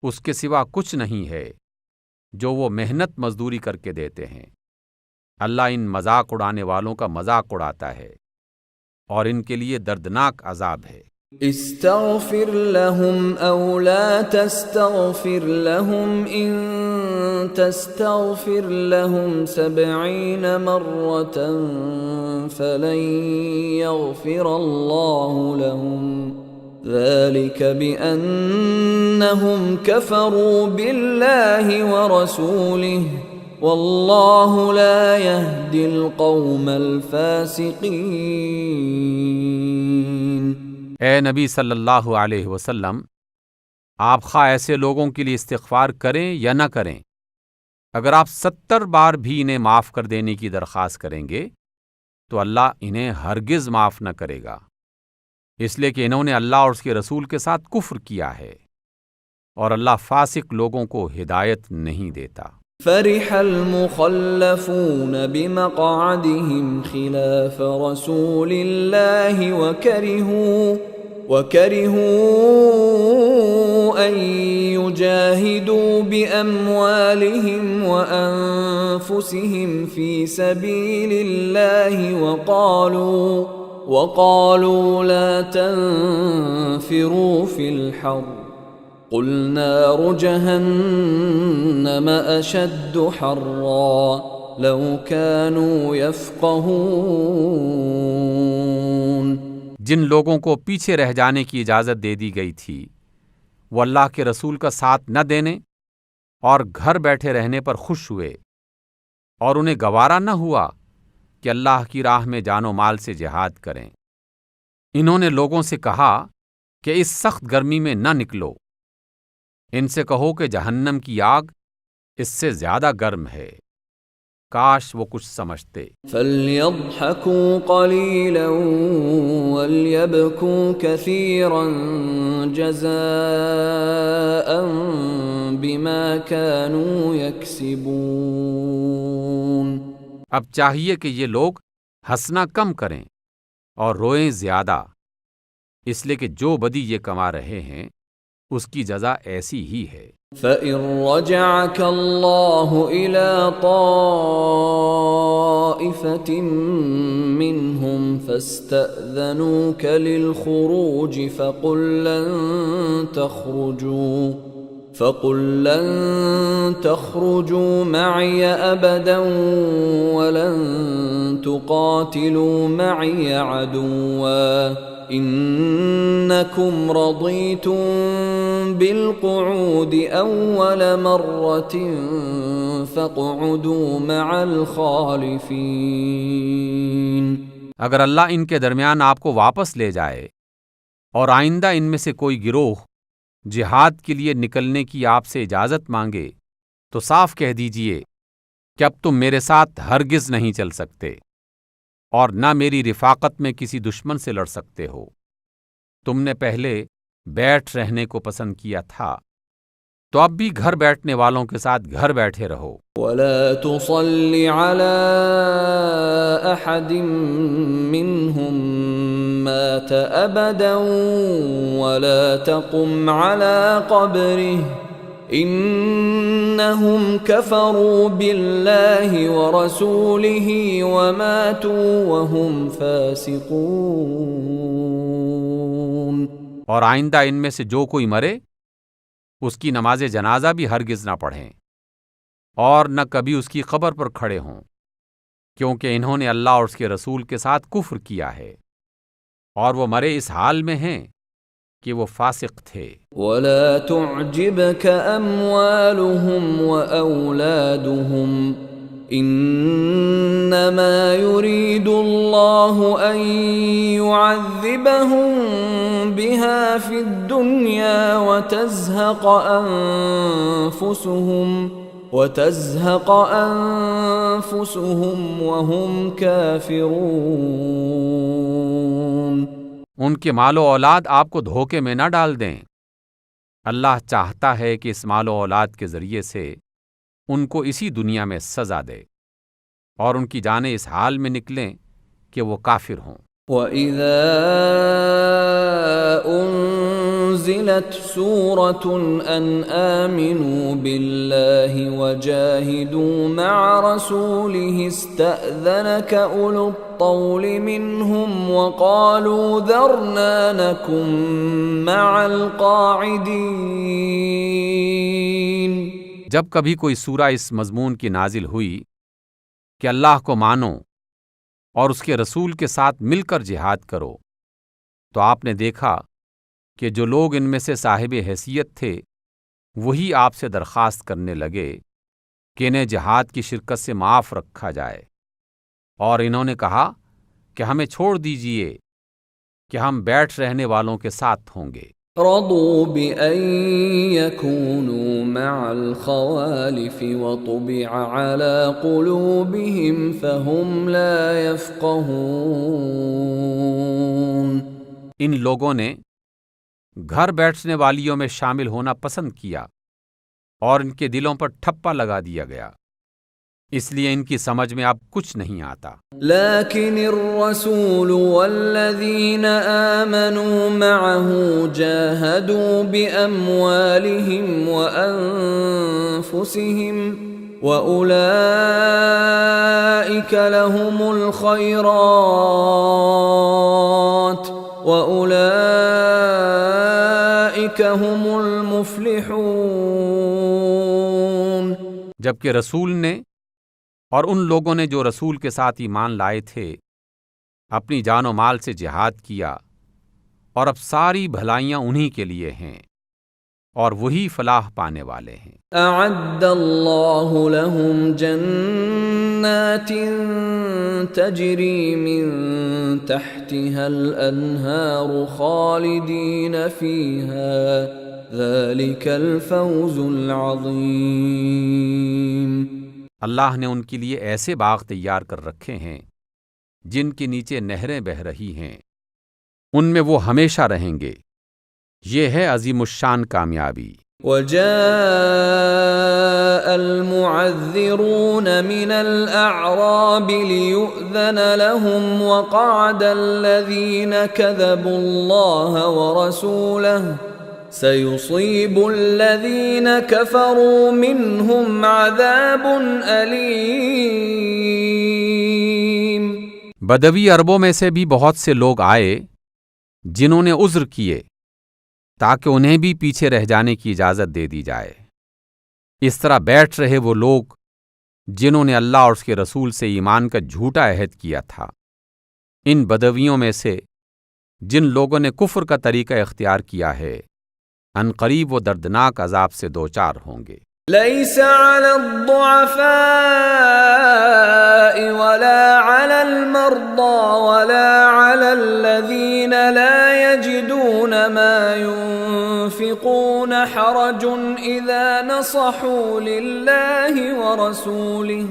اس کے سوا کچھ نہیں ہے جو وہ محنت مزدوری کر کے دیتے ہیں۔ اللہ ان مذاق اڑانے والوں کا مذاق اڑاتا ہے اور ان کے لیے دردناک عذاب ہے۔ استغفر لهم او لا تستغفر لهم ان تستغفر لهم 70 مرة فلن يغفر الله لهم ذلك بأنهم كفروا بالله ورسوله والله لا يهدي القوم الفاسقين۔ اے نبی صلی اللہ علیہ وسلم، آپ خواہ ایسے لوگوں کے لیے استغفار کریں یا نہ کریں، اگر آپ 70 بار بھی انہیں معاف کر دینے کی درخواست کریں گے تو اللہ انہیں ہرگز معاف نہ کرے گا، اس لیے کہ انہوں نے اللہ اور اس کے رسول کے ساتھ کفر کیا ہے، اور اللہ فاسق لوگوں کو ہدایت نہیں دیتا۔ فرح المخلفون بمقعدهم خلاف رسول الله وكرهوا أن يجاهدوا بأموالهم وأنفسهم في سبيل الله وقالوا لا تنفروا في الحر قل نار جهنم أشد حرا لو كانوا يفقهون۔ جن لوگوں کو پیچھے رہ جانے کی اجازت دے دی گئی تھی وہ اللہ کے رسول کا ساتھ نہ دینے اور گھر بیٹھے رہنے پر خوش ہوئے، اور انہیں گوارا نہ ہوا کہ اللہ کی راہ میں جان و مال سے جہاد کریں۔ انہوں نے لوگوں سے کہا کہ اس سخت گرمی میں نہ نکلو، ان سے کہو کہ جہنم کی آگ اس سے زیادہ گرم ہے، کاش وہ کچھ سمجھتے۔ فَلْيَضْحَكُوا قَلِيلًا وَلْيَبْكُوا كَثِيرًا جَزَاءً بِمَا كَانُوا يَكْسِبُونَ۔ اب چاہیے کہ یہ لوگ ہنسنا کم کریں اور روئیں زیادہ، اس لیے کہ جو بدی یہ کما رہے ہیں اس کی جزا ایسی ہی ہے۔ فَإِن رَّجَعَكَ اللَّهُ إِلَىٰ طَائِفَةٍ مِّنْهُمْ فَاسْتَأْذَنُوكَ لِلْخُرُوجِ فَقُل لَّن تَخْرُجُوا مَعِيَ أَبَدًا وَلَن تُقَاتِلُوا مَعِيَ عَدُوًّا إِنَّكُمْ رَضِيتُم بِالْقُعُودِ أَوَّلَ مَرَّةٍ فَاقْعُدُوا مَعَ الْخَالِفِينَ۔ اگر اللہ ان کے درمیان آپ کو واپس لے جائے اور آئندہ ان میں سے کوئی گروہ جہاد کے لیے نکلنے کی آپ سے اجازت مانگے تو صاف کہہ دیجئے کہ اب تم میرے ساتھ ہرگز نہیں چل سکتے اور نہ میری رفاقت میں کسی دشمن سے لڑ سکتے ہو۔ تم نے پہلے بیٹھ رہنے کو پسند کیا تھا تو اب بھی گھر بیٹھنے والوں کے ساتھ گھر بیٹھے رہو۔ وَلَا تُصَلِّ عَلَىٰ أَحَدٍ مِّنْهُم مَّاتَ أَبَدًا وَلَا تَقُمْ عَلَىٰ قَبْرِهِ إِنَّهُمْ كَفَرُوا بِاللَّهِ وَرَسُولِهِ وَمَاتُوا وَهُمْ فَاسِقُونَ۔ اور آئندہ ان میں سے جو کوئی مرے اس کی نماز جنازہ بھی ہرگز نہ پڑھیں اور نہ کبھی اس کی قبر پر کھڑے ہوں، کیونکہ انہوں نے اللہ اور اس کے رسول کے ساتھ کفر کیا ہے اور وہ مرے اس حال میں ہیں کہ وہ فاسق تھے۔ وَلَا تُعْجِبْكَ أَمْوَالُهُمْ وَأَوْلَادُهُمْ إِنَّمَا يُرِيدُ اللَّهُ أَن يُعَذِّبَهُم بِهَا فِي الدُّنْيَا وَتَزْهَقَ أَنفُسُهُمْ وَهُمْ كَافِرُونَ۔ ان کے مال و اولاد آپ کو دھوکے میں نہ ڈال دیں۔ اللہ چاہتا ہے کہ اس مال و اولاد کے ذریعے سے ان کو اسی دنیا میں سزا دے اور ان کی جانیں اس حال میں نکلیں کہ وہ کافر ہوں۔ وَإِذَا أُنزِلَتْ سُورَةٌ أَنْ آمِنُوا بِاللَّهِ وَجَاهِدُوا مَعَ رَسُولِهِ اسْتَأْذَنَكَ أُولُو الطَّوْلِ مِنْهُمْ وَقَالُوا ذَرْنَا نَكُن مَّعَ الْقَاعِدِينَ۔ جب کبھی کوئی سورہ اس مضمون کی نازل ہوئی کہ اللہ کو مانو اور اس کے رسول کے ساتھ مل کر جہاد کرو، تو آپ نے دیکھا کہ جو لوگ ان میں سے صاحب حیثیت تھے وہی آپ سے درخواست کرنے لگے کہ انہیں جہاد کی شرکت سے معاف رکھا جائے، اور انہوں نے کہا کہ ہمیں چھوڑ دیجئے کہ ہم بیٹھ رہنے والوں کے ساتھ ہوں گے۔ رضوا بأن يكونوا مع الخوالف وطبع على قلوبهم فهم لا يفقهون۔ ان لوگوں نے گھر بیٹھنے والیوں میں شامل ہونا پسند کیا اور ان کے دلوں پر ٹھپا لگا دیا گیا، اس لیے ان کی سمجھ میں اب کچھ نہیں آتا۔ لیکن الرسول والذین آمنوا معه جاہدوا بأموالهم وأنفسهم وأولئك لهم الخيرات وأولئك هم المفلحون۔ جبکہ رسول نے اور ان لوگوں نے جو رسول کے ساتھ ایمان لائے تھے اپنی جان و مال سے جہاد کیا، اور اب ساری بھلائیاں انہی کے لیے ہیں اور وہی فلاح پانے والے ہیں۔ اعد اللہ لهم جنات تجری من تحتها الانہار خالدین فیہا ذلك الفوز العظیم۔ اللہ نے ان کے لیے ایسے باغ تیار کر رکھے ہیں جن کے نیچے نہریں بہہ رہی ہیں، ان میں وہ ہمیشہ رہیں گے۔ یہ ہے عظیم الشان کامیابی۔ وجاء المعذرون من الأعراب ليؤذن لهم وقعد الذين كذبوا الله ورسوله سيصيب الذين كفروا منهم عذاب أليم۔ بدوی عربوں میں سے بھی بہت سے لوگ آئے جنہوں نے عذر کیے تاکہ انہیں بھی پیچھے رہ جانے کی اجازت دے دی جائے۔ اس طرح بیٹھ رہے وہ لوگ جنہوں نے اللہ اور اس کے رسول سے ایمان کا جھوٹا عہد کیا تھا۔ ان بدویوں میں سے جن لوگوں نے کفر کا طریقہ اختیار کیا ہے، ان قریب وہ دردناک عذاب سے دوچار ہوں گے۔ ليس على الضعفاء ولا على المرضى ولا على الذين لا يجدون ما ينفقون حرج إذا نصحوا لله ورسوله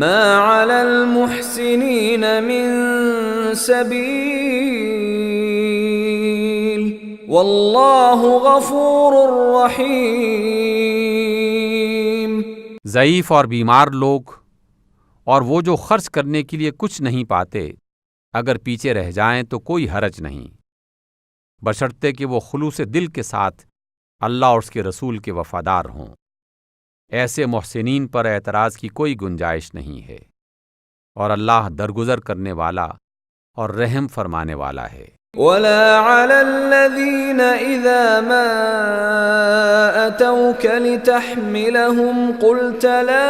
ما على المحسنين من سبيل والله غفور رحيم۔ ضعیف اور بیمار لوگ اور وہ جو خرچ کرنے کے لیے کچھ نہیں پاتے اگر پیچھے رہ جائیں تو کوئی حرج نہیں، بشرطے کہ وہ خلوص دل کے ساتھ اللہ اور اس کے رسول کے وفادار ہوں۔ ایسے محسنین پر اعتراض کی کوئی گنجائش نہیں ہے، اور اللہ درگزر کرنے والا اور رحم فرمانے والا ہے۔ ولا على الذين إذا ما أتوك لتحملهم قلت لا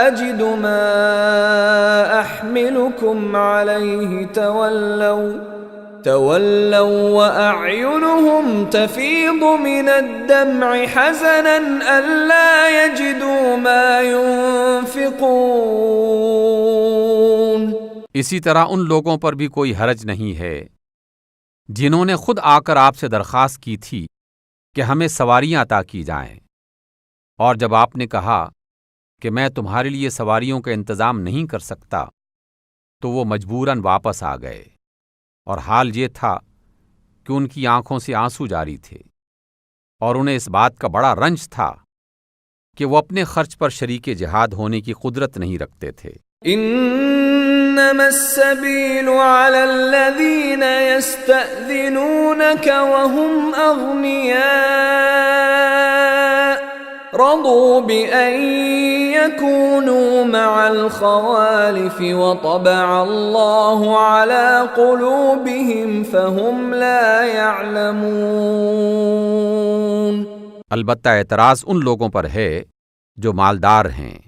أجد ما أحملكم عليه تولوا وأعينهم تفيض من الدمع حزنا ألا يجدوا ما ينفقون۔ اسی طرح ان لوگوں پر بھی کوئی حرج نہیں ہے جنہوں نے خود آ کر آپ سے درخواست کی تھی کہ ہمیں سواریاں عطا کی جائیں، اور جب آپ نے کہا کہ میں تمہارے لیے سواریوں کا انتظام نہیں کر سکتا تو وہ مجبوراً واپس آ گئے، اور حال یہ تھا کہ ان کی آنکھوں سے آنسو جاری تھے، اور انہیں اس بات کا بڑا رنج تھا کہ وہ اپنے خرچ پر شریک جہاد ہونے کی قدرت نہیں رکھتے تھے۔ انما السبيل على الذين يستأذنونك وهم اغنياء رضوا بأن يكونوا مع الخوالف وطبع الله على قلوبهم فهم لا يعلمون۔ البتہ اعتراض ان لوگوں پر ہے جو مالدار ہیں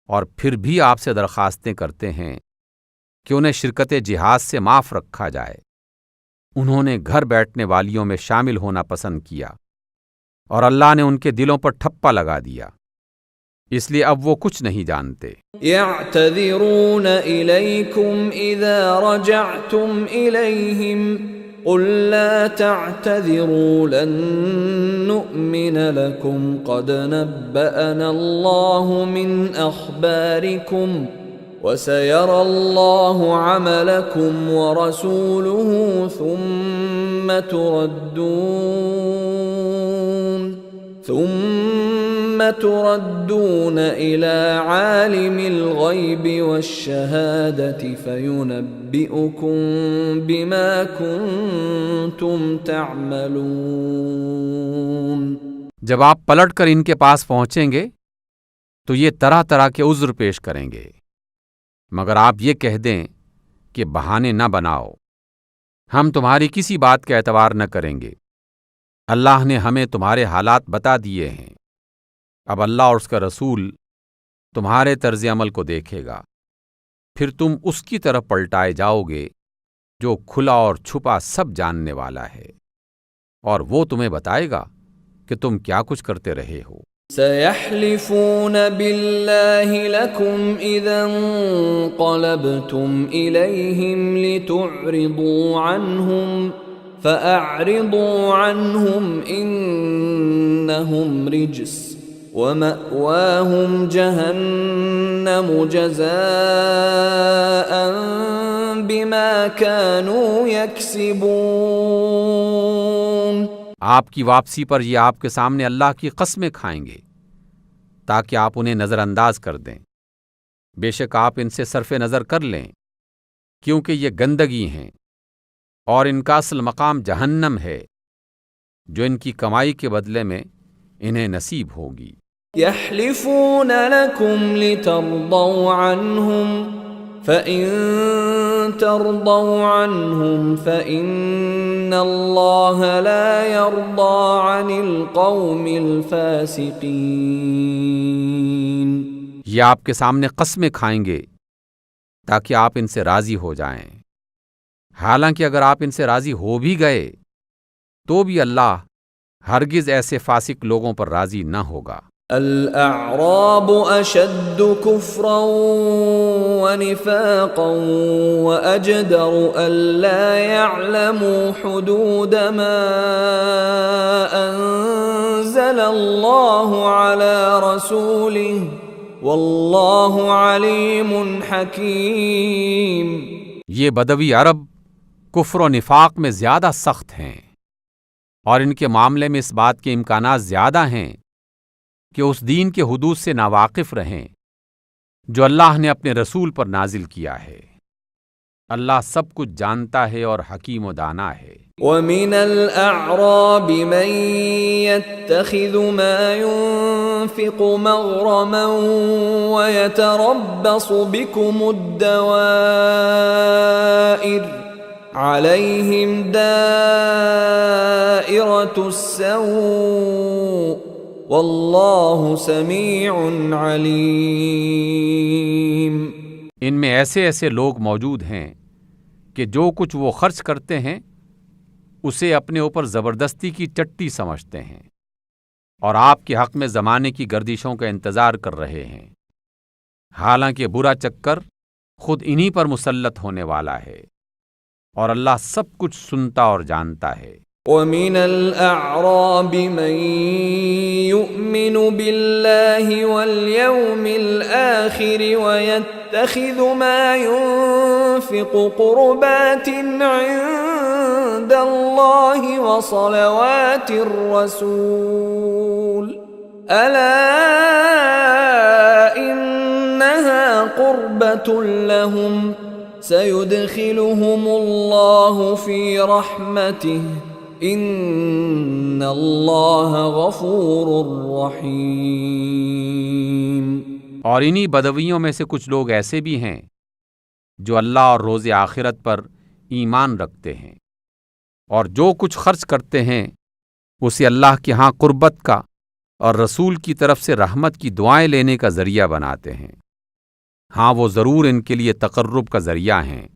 اور پھر بھی آپ سے درخواستیں کرتے ہیں کہ انہیں شرکت جہاد سے معاف رکھا جائے۔ انہوں نے گھر بیٹھنے والیوں میں شامل ہونا پسند کیا، اور اللہ نے ان کے دلوں پر ٹھپا لگا دیا، اس لیے اب وہ کچھ نہیں جانتے۔ يعتذرون إليكم إذا رجعتم إليهم قل لا تعتذروا لن نؤمن لكم قد نبأنا الله من أخباركم وسيرى الله عملكم ورسوله ثم تردون إلى عالم الغيب والشهادة فينبئكم بما كنتم تعملون۔ جب آپ پلٹ کر ان کے پاس پہنچیں گے تو یہ طرح طرح کے عذر پیش کریں گے، مگر آپ یہ کہہ دیں کہ بہانے نہ بناؤ، ہم تمہاری کسی بات کا اعتبار نہ کریں گے، اللہ نے ہمیں تمہارے حالات بتا دیے ہیں، اب اللہ اور اس کا رسول تمہارے طرز عمل کو دیکھے گا، پھر تم اس کی طرف پلٹائے جاؤ گے جو کھلا اور چھپا سب جاننے والا ہے، اور وہ تمہیں بتائے گا کہ تم کیا کچھ کرتے رہے ہو۔ سيحلفون بالله لكم إذا انقلبتم إليهم لتعرضوا عنهم فأعرضوا عنهم إنهم رجس وَمَأْوَاهُمْ جَهَنَّمُ جَزَاءً بِمَا كَانُوا يَكْسِبُونَ۔ آپ کی واپسی پر یہ آپ کے سامنے اللہ کی قسمیں کھائیں گے تاکہ آپ انہیں نظر انداز کر دیں۔ بے شک آپ ان سے صرف نظر کر لیں کیونکہ یہ گندگی ہیں، اور ان کا اصل مقام جہنم ہے جو ان کی کمائی کے بدلے میں انہیں نصیب ہوگی۔ يَحْلِفُونَ لَكُمْ لِتَرْضَوْا عَنْهُمْ فَإِن تَرْضَوْا عَنْهُمْ فَإِنَّ اللَّهَ لَا يَرْضَى عَنِ الْقَوْمِ الْفَاسِقِينَ۔ یہ آپ کے سامنے قسمیں کھائیں گے تاکہ آپ ان سے راضی ہو جائیں، حالانکہ اگر آپ ان سے راضی ہو بھی گئے تو بھی اللہ ہرگز ایسے فاسق لوگوں پر راضی نہ ہوگا۔ الْأَعْرَابُ أَشَدُّ كُفْرًا وَنِفَاقًا وَأَجْدَرُ أَلَّا يَعْلَمُوا حُدُودَ مَا أَنزَلَ اللَّهُ عَلَى رَسُولِهِ وَاللَّهُ عَلِيمٌ حَكِيمٌ۔ یہ بدوی عرب کفر و نفاق میں زیادہ سخت ہیں، اور ان کے معاملے میں اس بات کے امکانات زیادہ ہیں کہ اس دین کے حدود سے ناواقف رہیں جو اللہ نے اپنے رسول پر نازل کیا ہے۔ اللہ سب کچھ جانتا ہے اور حکیم و دانا ہے۔ وَمِنَ الْأَعْرَابِ مَن يَتَّخِذُ مَا يُنفِقُ مَغْرَمًا وَيَتَرَبَّصُ بِكُمُ الدَّوَائِرَ عَلَيْهِمْ دَائِرَةُ السَّوْءِ وَاللَّهُ سَمِيعٌ عَلِيمٌ۔ ان میں ایسے ایسے لوگ موجود ہیں کہ جو کچھ وہ خرچ کرتے ہیں اسے اپنے اوپر زبردستی کی چٹی سمجھتے ہیں، اور آپ کے حق میں زمانے کی گردشوں کا انتظار کر رہے ہیں، حالانکہ برا چکر خود انہی پر مسلط ہونے والا ہے، اور اللہ سب کچھ سنتا اور جانتا ہے۔ وَمِنَ الْأَعْرَابِ مَن يُؤْمِنُ بِاللَّهِ وَالْيَوْمِ الْآخِرِ وَيَتَّخِذُ مَا يُنفِقُ قُرُبَاتٍ عِندَ اللَّهِ وَصَلَوَاتِ الرَّسُولِ أَلَا إِنَّهَا قُرْبَةٌ لَهُمْ سَيُدْخِلُهُمُ اللَّهُ فِي رَحْمَتِهِ ان اللہ غفور رحیم۔ اور انہی بدویوں میں سے کچھ لوگ ایسے بھی ہیں جو اللہ اور روز آخرت پر ایمان رکھتے ہیں، اور جو کچھ خرچ کرتے ہیں اسے اللہ کے ہاں قربت کا اور رسول کی طرف سے رحمت کی دعائیں لینے کا ذریعہ بناتے ہیں۔ ہاں وہ ضرور ان کے لیے تقرب کا ذریعہ ہیں،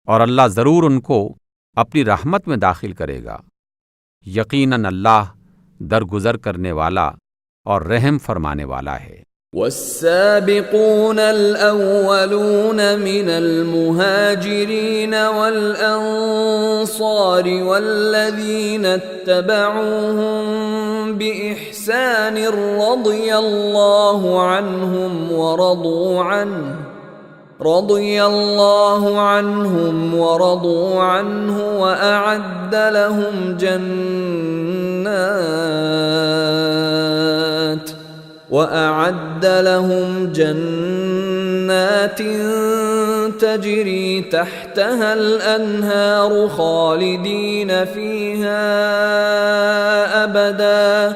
اور اللہ ضرور ان کو اپنی رحمت میں داخل کرے گا۔ یقیناً اللہ درگزر کرنے والا اور رحم فرمانے والا ہے۔ والسابقون الأولون من المهاجرين والأنصار والذين اتبعوهم بإحسان رضي الله عنهم ورضوا عنه وأعد لهم جنات تجري تحتها الأنهار خالدين فيها أبدا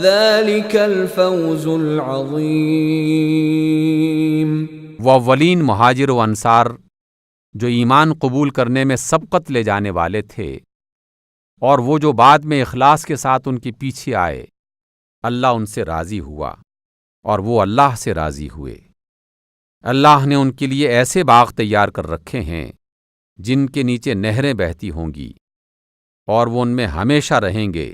ذلك الفوز العظيم۔ وہ اولین مہاجر و انصار جو ایمان قبول کرنے میں سبقت لے جانے والے تھے، اور وہ جو بعد میں اخلاص کے ساتھ ان کے پیچھے آئے، اللہ ان سے راضی ہوا اور وہ اللہ سے راضی ہوئے۔ اللہ نے ان کے لیے ایسے باغ تیار کر رکھے ہیں جن کے نیچے نہریں بہتی ہوں گی، اور وہ ان میں ہمیشہ رہیں گے۔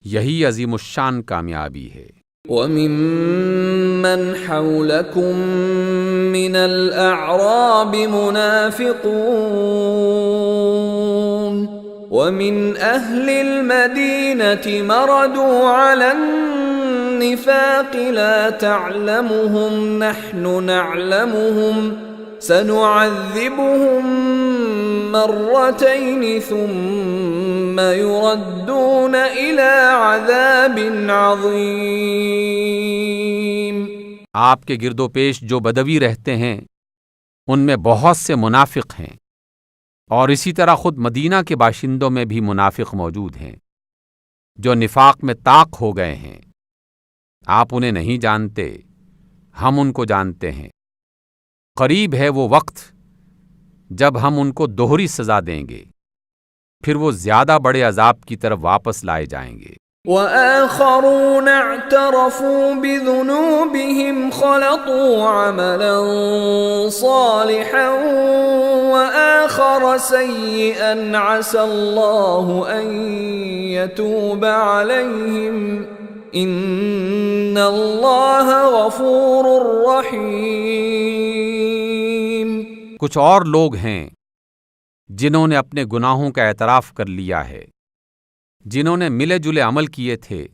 یہی عظیم الشان کامیابی ہے۔ وَمِمَّنْ حَوْلَكُمْ مِنَ الْأَعْرَابِ مُنَافِقُونَ وَمِنْ أَهْلِ الْمَدِينَةِ مَرَدُوا عَلَى النِّفَاقِ النفاق لا تعلمهم نحن نعلمهم سنعذبهم مرتين ثم يردون إلى عذاب عظيم۔ آپ کے گرد و پیش جو بدوی رہتے ہیں ان میں بہت سے منافق ہیں، اور اسی طرح خود مدینہ کے باشندوں میں بھی منافق موجود ہیں جو نفاق میں طاق ہو گئے ہیں۔ آپ انہیں نہیں جانتے، ہم ان کو جانتے ہیں۔ قریب ہے وہ وقت جب ہم ان کو دوہری سزا دیں گے، پھر وہ زیادہ بڑے عذاب کی طرف واپس لائے جائیں گے۔ وآخرون اعترفوا بذنوبهم خلطوا عملا صالحا وآخر سيئا عسى الله أن يتوب عليهم إن الله غفور رحيم۔ کچھ اور لوگ ہیں جنہوں نے اپنے گناہوں کا اعتراف کر لیا ہے، جنہوں نے ملے جلے عمل کیے تھے،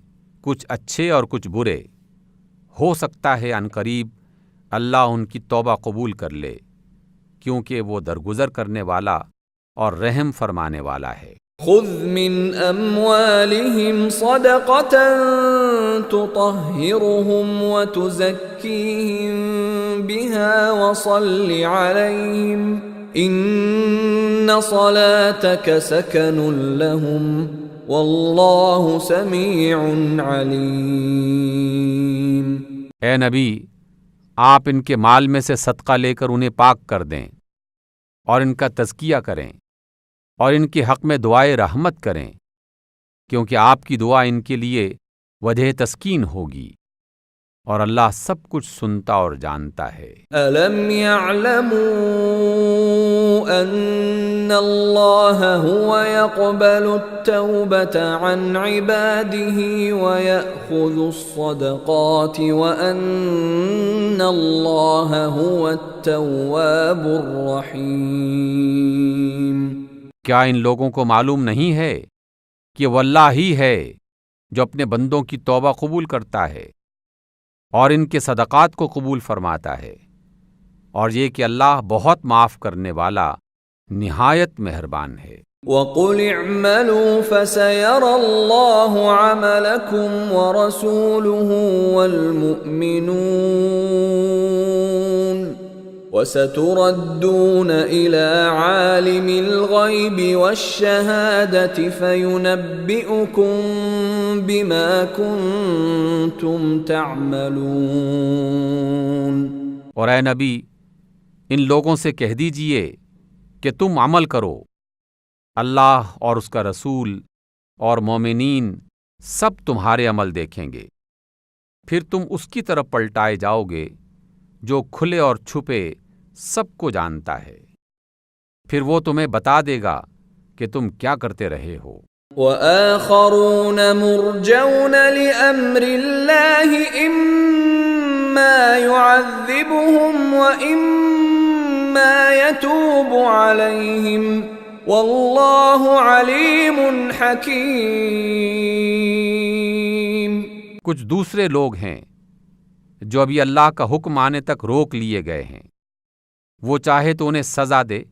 کچھ اچھے اور کچھ برے۔ ہو سکتا ہے عنقریب اللہ ان کی توبہ قبول کر لے، کیونکہ وہ درگزر کرنے والا اور رحم فرمانے والا ہے۔ خذ من اموالهم صدقة تطهرهم وتزكيهم بها وصل عليهم ان صلاتك سكن لهم واللہ سمیع علیم۔ اے نبی، آپ ان کے مال میں سے صدقہ لے کر انہیں پاک کر دیں اور ان کا تزکیہ کریں اور ان کے حق میں دعائے رحمت کریں، کیونکہ آپ کی دعا ان کے لیے وجہ تسکین ہوگی، اور اللہ سب کچھ سنتا اور جانتا ہے۔ الم يعلموا ان اللہ هو يقبل التوبة عن عباده ويأخذ الصدقات وان اللہ هو التواب الرحیم۔ کیا ان لوگوں کو معلوم نہیں ہے کہ وہ اللہ ہی ہے جو اپنے بندوں کی توبہ قبول کرتا ہے اور ان کے صدقات کو قبول فرماتا ہے، اور یہ کہ اللہ بہت معاف کرنے والا نہایت مہربان ہے۔ وَقُلِ اعْمَلُوا فَسَيَرَى اللَّهُ عَمَلَكُمْ وَرَسُولُهُ وَالْمُؤْمِنُونَ وَسَتُرَدُّونَ إِلَى عَالِمِ الْغَيْبِ وَالشَّهَادَةِ فَيُنَبِّئُكُم بِمَا كُنتُمْ تَعْمَلُونَ۔ اور اے نبی، ان لوگوں سے کہہ دیجئے کہ تم عمل کرو، اللہ اور اس کا رسول اور مومنین سب تمہارے عمل دیکھیں گے، پھر تم اس کی طرف پلٹائے جاؤ گے جو کھلے اور چھپے سب کو جانتا ہے، پھر وہ تمہیں بتا دے گا کہ تم کیا کرتے رہے ہو۔ وآخرون مرجون لأمر اللہ اما يعذبهم واما يتوب علیہم واللہ علیم حکیم۔ کچھ دوسرے لوگ ہیں جو ابھی اللہ کا حکم آنے تک روک لیے گئے ہیں، وہ چاہے تو انہیں سزا دے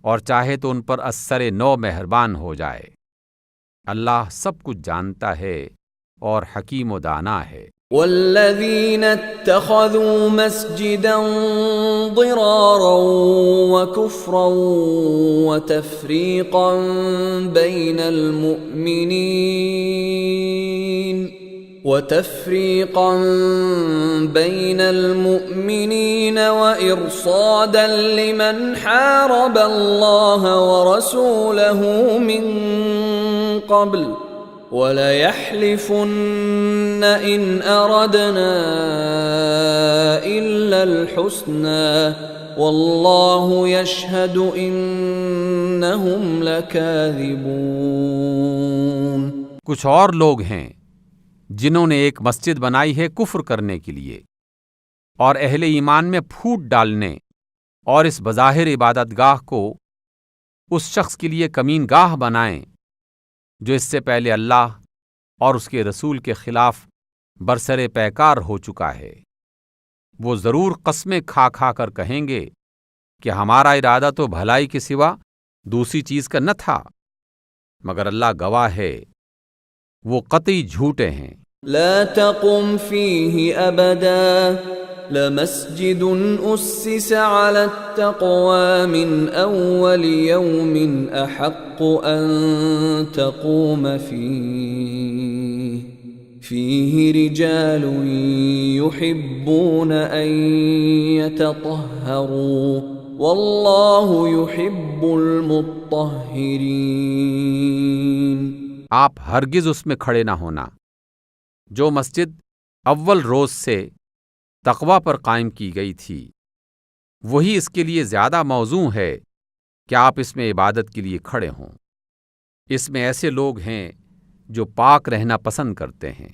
اور چاہے تو ان پر اثر نو مہربان ہو جائے۔ اللہ سب کچھ جانتا ہے اور حکیم و دانا ہے۔ والذین اتخذوا مسجدا ضرارا وکفرا وتفریقا بین المؤمنین وإرصادا لمن حارب اللہ ورسولہ من قبل وَلَيَحْلِفُنَّ إِنْ أَرَدْنَا إِلَّا الْحُسْنَى وَاللَّهُ يَشْهَدُ إِنَّهُمْ لَكَاذِبُونَ۔ کچھ اور لوگ ہیں جنہوں نے ایک مسجد بنائی ہے کفر کرنے کے لیے اور اہل ایمان میں پھوٹ ڈالنے اور اس بظاہر عبادت گاہ کو اس شخص کے لیے کمین گاہ بنائیں جو اس سے پہلے اللہ اور اس کے رسول کے خلاف برسر پیکار ہو چکا ہے۔ وہ ضرور قسمیں کھا کھا کر کہیں گے کہ ہمارا ارادہ تو بھلائی کے سوا دوسری چیز کا نہ تھا، مگر اللہ گواہ ہے وہ قطعی جھوٹے ہیں۔ لا تقم فيه أبدا لمسجد أسس على التقوى من أول يوم أحق أن تقوم فيه رجال يحبون أن يتطهروا والله يحب المطهرين۔ آپ ہرگز اس میں کھڑے نہ ہونا جو مسجد اول روز سے تقوی پر قائم کی گئی تھی، وہی اس کے لیے زیادہ موزوں ہے کہ آپ اس میں عبادت کے لیے کھڑے ہوں۔ اس میں ایسے لوگ ہیں جو پاک رہنا پسند کرتے ہیں،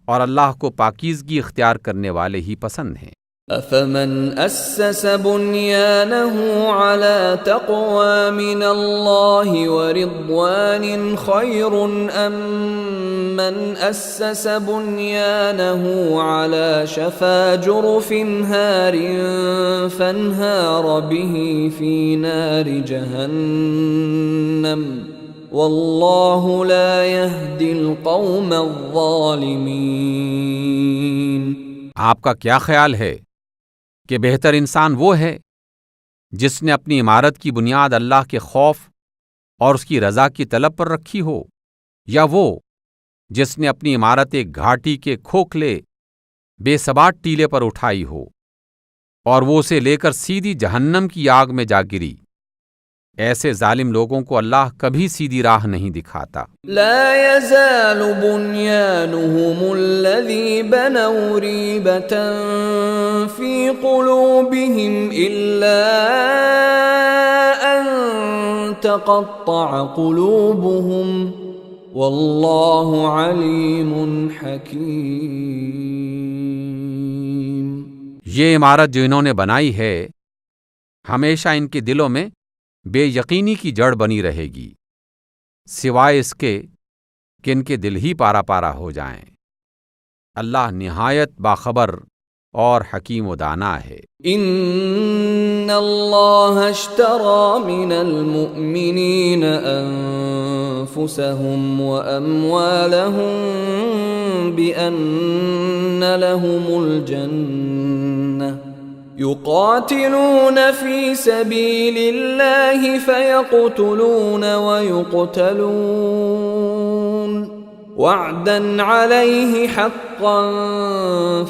اور اللہ کو پاکیزگی اختیار کرنے والے ہی پسند ہیں۔ أفمن أسس بنيانه على تقوى من الله ورضوان خير أم من أسس بنيانه على شفا جرف هار فانهار به في نار جهنم والله لا يهدي القوم الظالمين۔ آپ کا کیا خیال ہے کہ بہتر انسان وہ ہے جس نے اپنی عمارت کی بنیاد اللہ کے خوف اور اس کی رضا کی طلب پر رکھی ہو، یا وہ جس نے اپنی عمارت ایک گھاٹی کے کھوکھلے بے ثبات ٹیلے پر اٹھائی ہو اور وہ اسے لے کر سیدھی جہنم کی آگ میں جا گری؟ ایسے ظالم لوگوں کو اللہ کبھی سیدھی راہ نہیں دکھاتا۔ لا يزال بنيانهم الذي بنوا ريبة في قلوبهم إلا أن تقطع قلوبهم والله عليم حكيم۔ یہ عمارت جو انہوں نے بنائی ہے ہمیشہ ان کے دلوں میں بے یقینی کی جڑ بنی رہے گی، سوائے اس کے کہ ان کے دل ہی پارا پارا ہو جائیں۔ اللہ نہایت باخبر اور حکیم و دانا ہے۔ ان اللہ اشترى من المؤمنین انفسهم واموالهم بان لهم الجنة يقاتلون في سبيل الله فيقتلون ويقتلون وعدا عليه حقا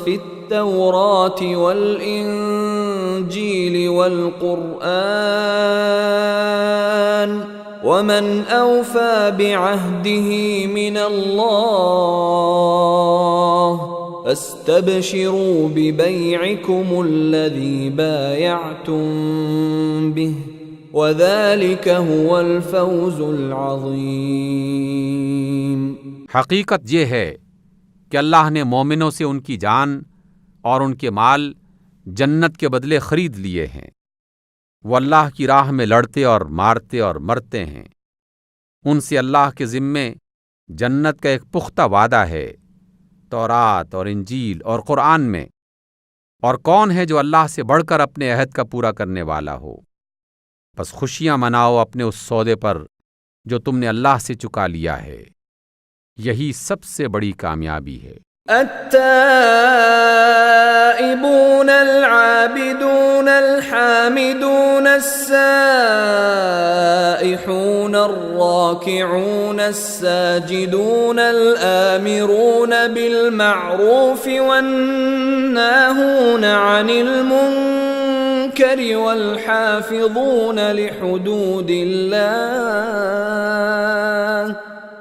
في التوراة والإنجيل والقرآن ومن أوفى بعهده من الله فاستبشروا ببيعكم الذي بايعتم به وذلك هو الفوز العظيم۔ حقیقت یہ ہے کہ اللہ نے مومنوں سے ان کی جان اور ان کے مال جنت کے بدلے خرید لیے ہیں۔ وہ اللہ کی راہ میں لڑتے اور مارتے اور مرتے ہیں، ان سے اللہ کے ذمے جنت کا ایک پختہ وعدہ ہے تورات اور انجیل اور قرآن میں۔ اور کون ہے جو اللہ سے بڑھ کر اپنے عہد کا پورا کرنے والا ہو؟ بس خوشیاں مناؤ اپنے اس سودے پر جو تم نے اللہ سے چکا لیا ہے، یہی سب سے بڑی کامیابی ہے۔ التائبون العابدون الحامدون السائحون الراكعون الساجدون الآمرون بالمعروف والناهون عن المنكر والحافظون لحدود الله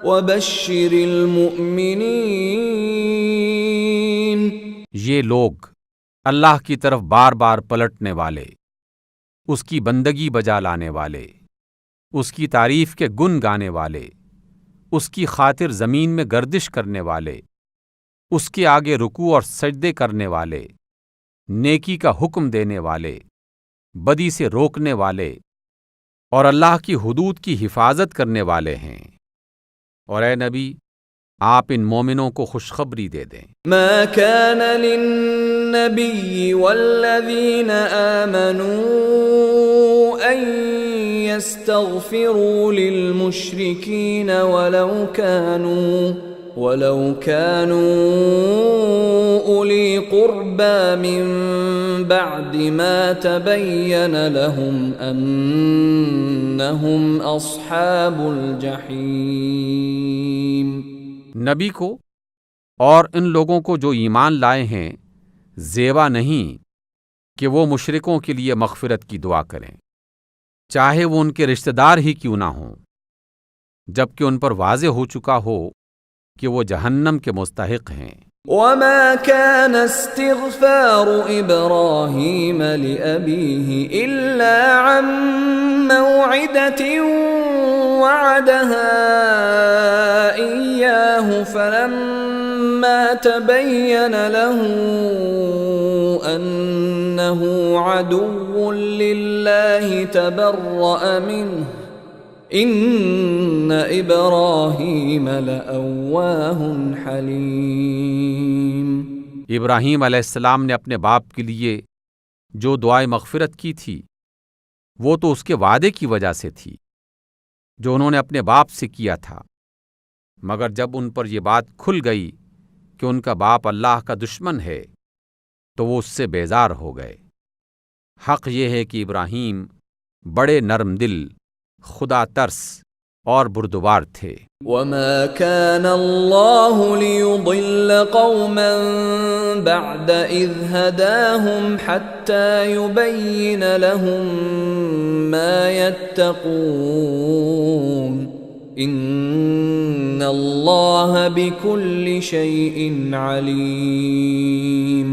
وبشر المؤمنین۔ یہ لوگ اللہ کی طرف بار بار پلٹنے والے، اس کی بندگی بجا لانے والے، اس کی تعریف کے گن گانے والے، اس کی خاطر زمین میں گردش کرنے والے، اس کے آگے رکوع اور سجدے کرنے والے، نیکی کا حکم دینے والے، بدی سے روکنے والے اور اللہ کی حدود کی حفاظت کرنے والے ہیں۔ اور اے نبی، آپ ان مومنوں کو خوشخبری دے دیں۔ ما كان للنبي والذين آمنوا أن يستغفروا للمشركين ولو كانوا أولي قربى من بعد ما تبين لهم أنهم أصحاب الجحيم۔ نبی کو اور ان لوگوں کو جو ایمان لائے ہیں زیبا نہیں کہ وہ مشرکوں کے لیے مغفرت کی دعا کریں، چاہے وہ ان کے رشتہ دار ہی کیوں نہ ہوں، جبکہ ان پر واضح ہو چکا ہو کہ وہ جہنم کے مستحق ہیں۔ وما كان استغفار إبراهيم لأبيه إلا عن موعدة وعدها إياه فلما تبين له أنه عدو لله تبرأ منه ان ابراہیم لأواہ حلیم۔ ابراہیم علیہ السلام نے اپنے باپ کے لیے جو دعائے مغفرت کی تھی وہ تو اس کے وعدے کی وجہ سے تھی جو انہوں نے اپنے باپ سے کیا تھا، مگر جب ان پر یہ بات کھل گئی کہ ان کا باپ اللہ کا دشمن ہے تو وہ اس سے بیزار ہو گئے۔ حق یہ ہے کہ ابراہیم بڑے نرم دل، خدا ترس اور بردبار تھے۔ وما كان الله ليضل قوما بعد إذ هداهم حتى يبين لهم ما يتقون إن الله بكل شيء عليم۔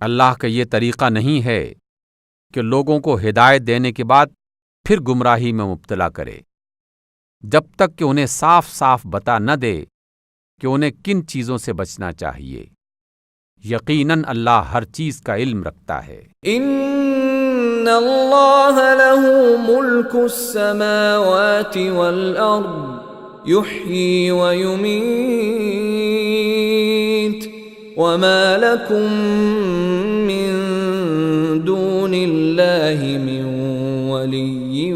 اللہ کا یہ طریقہ نہیں ہے کہ لوگوں کو ہدایت دینے کے بعد پھر گمراہی میں مبتلا کرے، جب تک کہ انہیں صاف صاف بتا نہ دے کہ انہیں کن چیزوں سے بچنا چاہیے۔ یقیناً اللہ ہر چیز کا علم رکھتا ہے۔ ان اللہ لہ ملک السماوات والارض یحیی ویمیت وما لکم من دون اللہ من ولی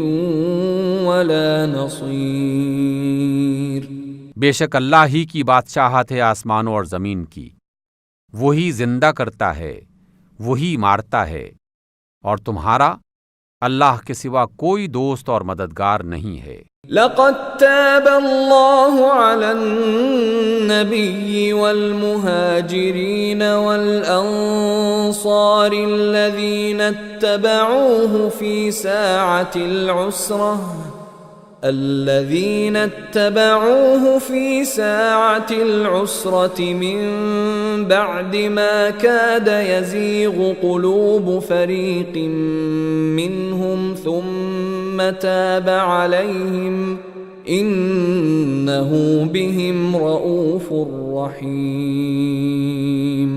ولا نصیر۔ بے شک اللہ ہی کی بادشاہت ہے آسمانوں اور زمین کی، وہی زندہ کرتا ہے، وہی مارتا ہے، اور تمہارا اللہ کے سوا کوئی دوست اور مددگار نہیں ہے۔ لقد تاب اللہ علی النبی والمہاجرین والانصار الذین اتبعوه في ساعة العسرة من بعد ما كاد يزيغ قلوب فريق منهم ثم تاب عليهم إنه بهم رؤوف رحيم۔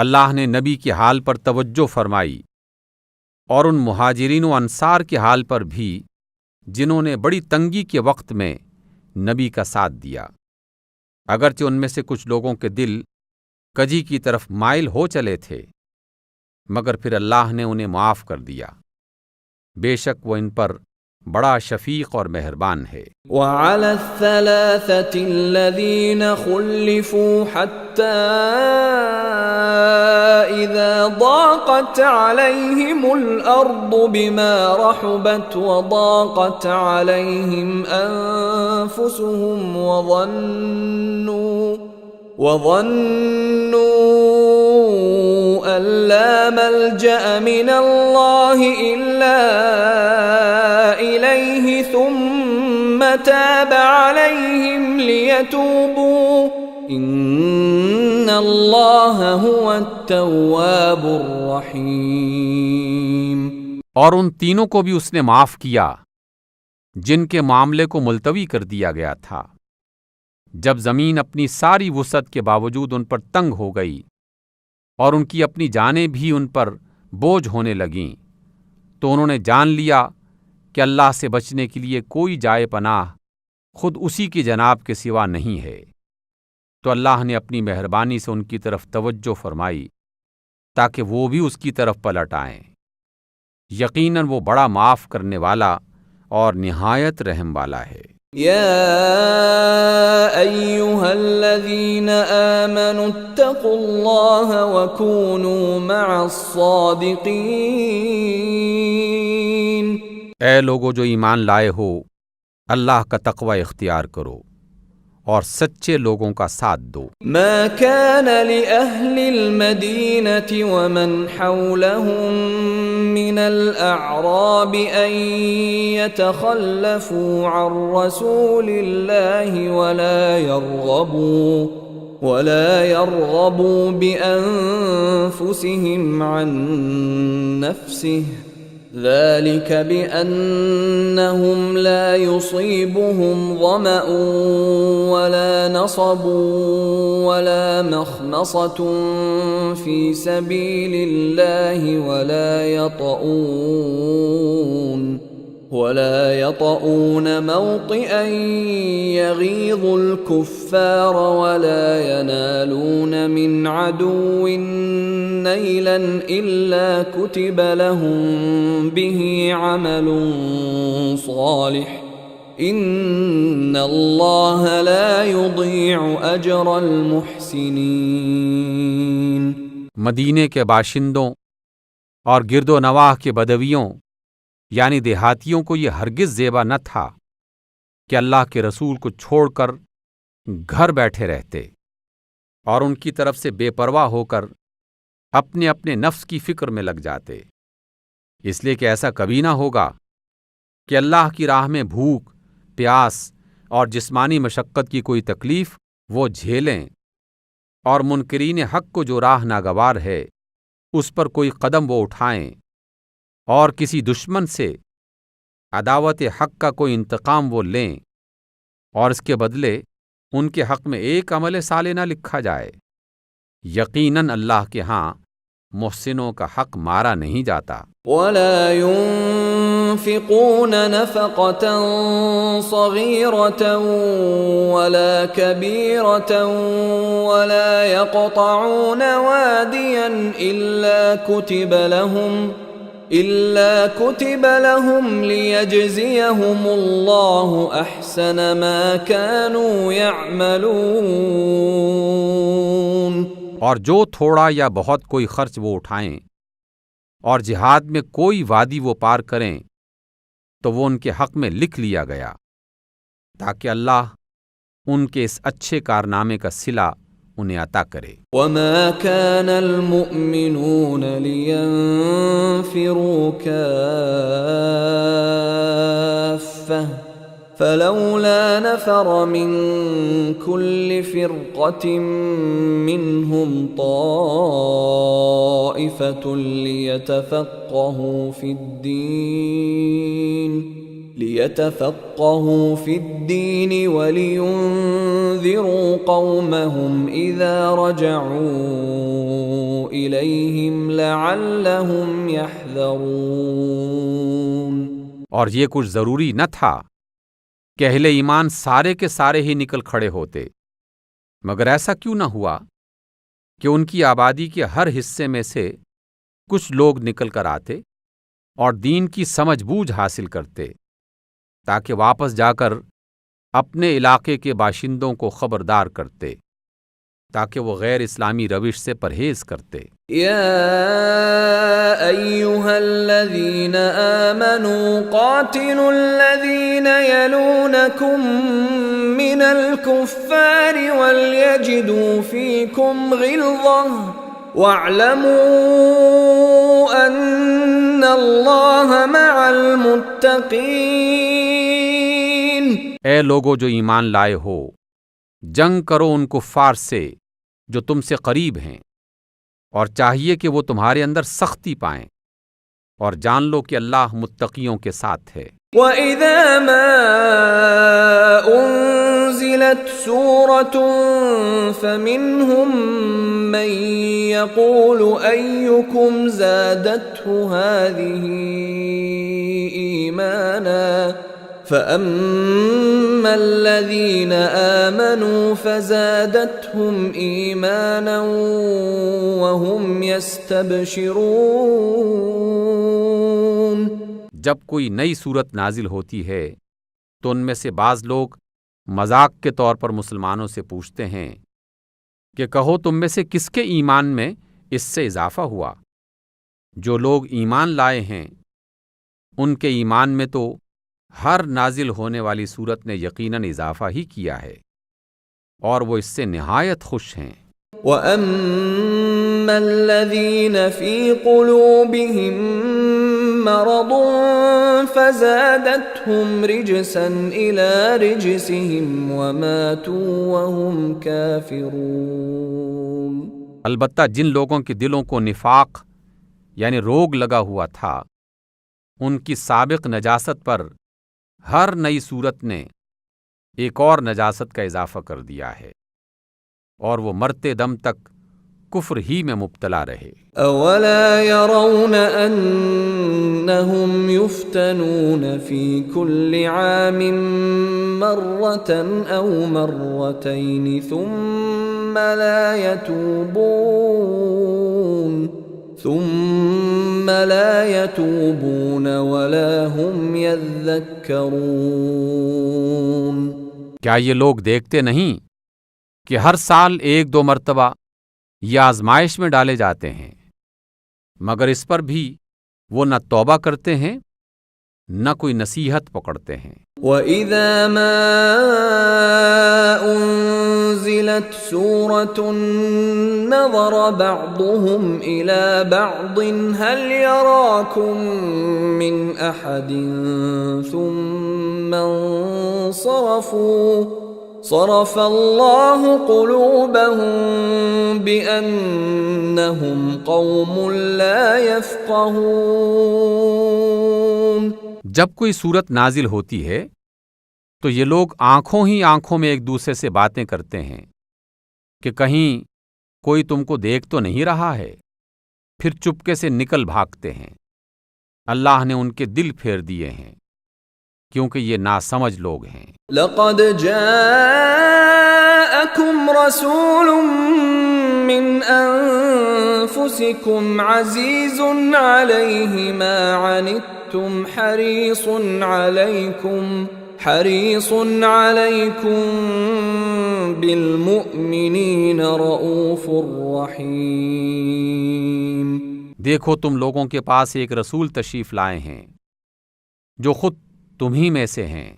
اللہ نے نبی کے حال پر توجہ فرمائی اور ان مہاجرین و انصار کے حال پر بھی جنہوں نے بڑی تنگی کے وقت میں نبی کا ساتھ دیا، اگرچہ ان میں سے کچھ لوگوں کے دل کجی کی طرف مائل ہو چلے تھے، مگر پھر اللہ نے انہیں معاف کر دیا، بے شک وہ ان پر بڑا شفیق اور مہربان ہے۔ وعلى الثلاثة الذين خلفوا حتى إذا ضاقت عليهم الأرض بما رحبت وضاقت عليهم أنفسهم وظنوا أن لا ملجأ من الله إلا إليه ثم تاب عليهم ليتوبوا إن الله هو التواب الرحيم۔ اور ان تینوں کو بھی اس نے معاف کیا جن کے معاملے کو ملتوی کر دیا گیا تھا، جب زمین اپنی ساری وسعت کے باوجود ان پر تنگ ہو گئی اور ان کی اپنی جانیں بھی ان پر بوجھ ہونے لگیں، تو انہوں نے جان لیا کہ اللہ سے بچنے کے لیے کوئی جائے پناہ خود اسی کی جناب کے سوا نہیں ہے۔ تو اللہ نے اپنی مہربانی سے ان کی طرف توجہ فرمائی تاکہ وہ بھی اس کی طرف پلٹ آئیں۔ یقیناً وہ بڑا معاف کرنے والا اور نہایت رحم والا ہے۔ يا أيها الذين آمنوا اتقوا الله وكونوا مع الصادقين۔ اے لوگو جو ایمان لائے ہو، اللہ کا تقوی اختیار کرو اور سچے لوگوں کا ساتھ دو۔ ما كان لأهل المدينة ومن حولهم من الأعراب أن يتخلفوا عن رسول الله ولا يرغبوا بأنفسهم عن نفسه، ذلك بأنهم لا يصيبهم ظمأ ولا نصب ولا مخمصة في سبيل الله ولا يطؤون موطئا يغيظ الكفار ولا ينالون من عدو نيلا إلا كتب لهم به عمل صالح إن الله لا يضيع أجر المحسنين۔ مدینے کے باشندوں اور گرد و نواح کے بدویوں یعنی دیہاتیوں کو یہ ہرگز زیبا نہ تھا کہ اللہ کے رسول کو چھوڑ کر گھر بیٹھے رہتے اور ان کی طرف سے بے پرواہ ہو کر اپنے اپنے نفس کی فکر میں لگ جاتے، اس لیے کہ ایسا کبھی نہ ہوگا کہ اللہ کی راہ میں بھوک، پیاس اور جسمانی مشقت کی کوئی تکلیف وہ جھیلیں، اور منکرین حق کو جو راہ ناگوار ہے اس پر کوئی قدم وہ اٹھائیں، اور کسی دشمن سے عداوت حق کا کوئی انتقام وہ لیں، اور اس کے بدلے ان کے حق میں ایک عمل صالح نہ لکھا جائے۔ یقیناً اللہ کے ہاں محسنوں کا حق مارا نہیں جاتا۔ ولا ينفقون نفقة صغيرة ولا كبيرة ولا يقطعون واديا إلا كتب لهم ليجزيهم الله أحسن ما كانوا يعملون۔ اور جو تھوڑا یا بہت کوئی خرچ وہ اٹھائیں اور جہاد میں کوئی وادی وہ پار کریں تو وہ ان کے حق میں لکھ لیا گیا تاکہ اللہ ان کے اس اچھے کارنامے کا صلہ انہیں عطا کرے۔ وما كان المؤمنون لينفروا كافة فلولا نفر من كل فرقة منهم طائفة ليتفقهوا في الدين ولينذروا قومهم إذا رجعوا إليهم لعلهم يحذرون۔ اور یہ کچھ ضروری نہ تھا کہ اہل ایمان سارے کے سارے ہی نکل کھڑے ہوتے، مگر ایسا کیوں نہ ہوا کہ ان کی آبادی کے ہر حصے میں سے کچھ لوگ نکل کر آتے اور دین کی سمجھ بوجھ حاصل کرتے تاکہ واپس جا کر اپنے علاقے کے باشندوں کو خبردار کرتے تاکہ وہ غیر اسلامی روش سے پرہیز کرتے۔ یا ایھا الذین آمنوا قاتلوا الذین یلونکم من الکفار ولیجدوا فیکم غلظہ واعلموا ان اللہ مع المتقین۔ اے لوگو جو ایمان لائے ہو، جنگ کرو ان کفار سے جو تم سے قریب ہیں، اور چاہیے کہ وہ تمہارے اندر سختی پائیں، اور جان لو کہ اللہ متقیوں کے ساتھ ہے۔ وَإِذَا مَا أُنزِلَتْ سُورَةٌ فَمِنْهُمْ مَنْ يَقُولُ أَيُّكُمْ زَادَتْهُ هَذِهِ إِيمَانًا فَأَمَّا الَّذِينَ آمَنُوا فَزَادَتْهُمْ إِيمَانًا وَهُمْ يَسْتَبْشِرُونَ۔ جب کوئی نئی صورت نازل ہوتی ہے تو ان میں سے بعض لوگ مذاق کے طور پر مسلمانوں سے پوچھتے ہیں کہ کہو تم میں سے کس کے ایمان میں اس سے اضافہ ہوا؟ جو لوگ ایمان لائے ہیں ان کے ایمان میں تو ہر نازل ہونے والی صورت نے یقیناً اضافہ ہی کیا ہے اور وہ اس سے نہایت خوش ہیں۔ وَأَمَّا الَّذِينَ فِي قُلُوبِهِم مَّرَضٌ فَزَادَتْهُمْ رِجْسًا إِلَىٰ رِجْسِهِمْ وَمَاتُوا وَهُمْ كَافِرُونَ۔ البتہ جن لوگوں کے دلوں کو نفاق یعنی روگ لگا ہوا تھا، ان کی سابق نجاست پر ہر نئی صورت نے ایک اور نجاست کا اضافہ کر دیا ہے اور وہ مرتے دم تک کفر ہی میں مبتلا رہے۔ أَوَلَا يَرَوْنَ أَنَّهُمْ يُفْتَنُونَ فِي كُلِّ عَامٍ مَّرَّةً أَوْ مَرَّتَيْنِ ثُمَّ لَا يَتُوبُونَ وَلَا هُمْ يَذَّكَّرُونَ۔ کیا یہ لوگ دیکھتے نہیں کہ ہر سال ایک دو مرتبہ یہ آزمائش میں ڈالے جاتے ہیں، مگر اس پر بھی وہ نہ توبہ کرتے ہیں نہ کوئی نصیحت پکڑتے ہیں۔ وَإِذَا مَا أُنزِلَتْ سُورَةٌ نَّظَرَ بَعْضُهُمْ إِلَىٰ بَعْضٍ هَلْ يَرَاكُم مِّنْ أَحَدٍ ثُمَّ انصَرَفُوا صَرَفَ اللَّهُ قُلُوبَهُم بِأَنَّهُمْ قَوْمٌ لَّا يَفْقَهُونَ۔ جب کوئی صورت نازل ہوتی ہے تو یہ لوگ آنکھوں ہی آنکھوں میں ایک دوسرے سے باتیں کرتے ہیں کہ کہیں کوئی تم کو دیکھ تو نہیں رہا ہے، پھر چپکے سے نکل بھاگتے ہیں۔ اللہ نے ان کے دل پھیر دیے ہیں کیونکہ یہ ناسمجھ لوگ ہیں۔ لَقَدْ جَاءَكُمْ رَسُولٌ مِّنْ أَنفُسِكُمْ عَزِيزٌ عَلَيْهِ مَا عَنِتُّمْ حَرِيصٌ عَلَيْكُمْ بِالْمُؤْمِنِينَ رَءُوفٌ رَّحِيمٌ۔ دیکھو تم لوگوں کے پاس ایک رسول تشریف لائے ہیں جو خود تمہیں میں سے ہیں،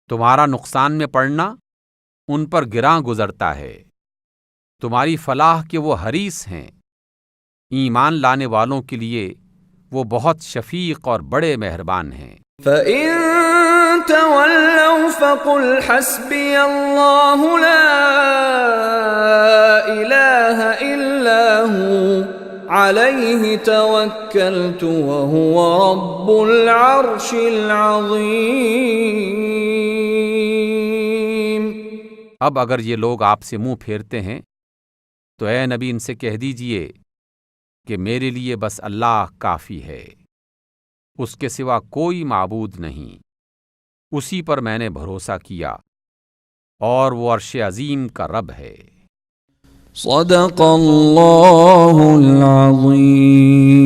تمہارا نقصان میں پڑنا ان پر گراں گزرتا ہے، تمہاری فلاح کے وہ حریص ہیں، ایمان لانے والوں کے لیے وہ بہت شفیق اور بڑے مہربان ہیں۔ فَإِن تَوَلَّوْا فَقُلْ حَسْبِيَ اللَّهُ لَا إِلَٰهَ إِلَّا هُوَ عَلَيْهِ تَوَكَّلْتُ وَهُوَ رَبُّ الْعَرْشِ الْعَظِيمِ۔ اب اگر یہ لوگ آپ سے منہ پھیرتے ہیں تو اے نبی ان سے کہہ دیجئے کہ میرے لیے بس اللہ کافی ہے، اس کے سوا کوئی معبود نہیں، اسی پر میں نے بھروسہ کیا اور وہ عرش عظیم کا رب ہے۔ صدق اللہ العظیم۔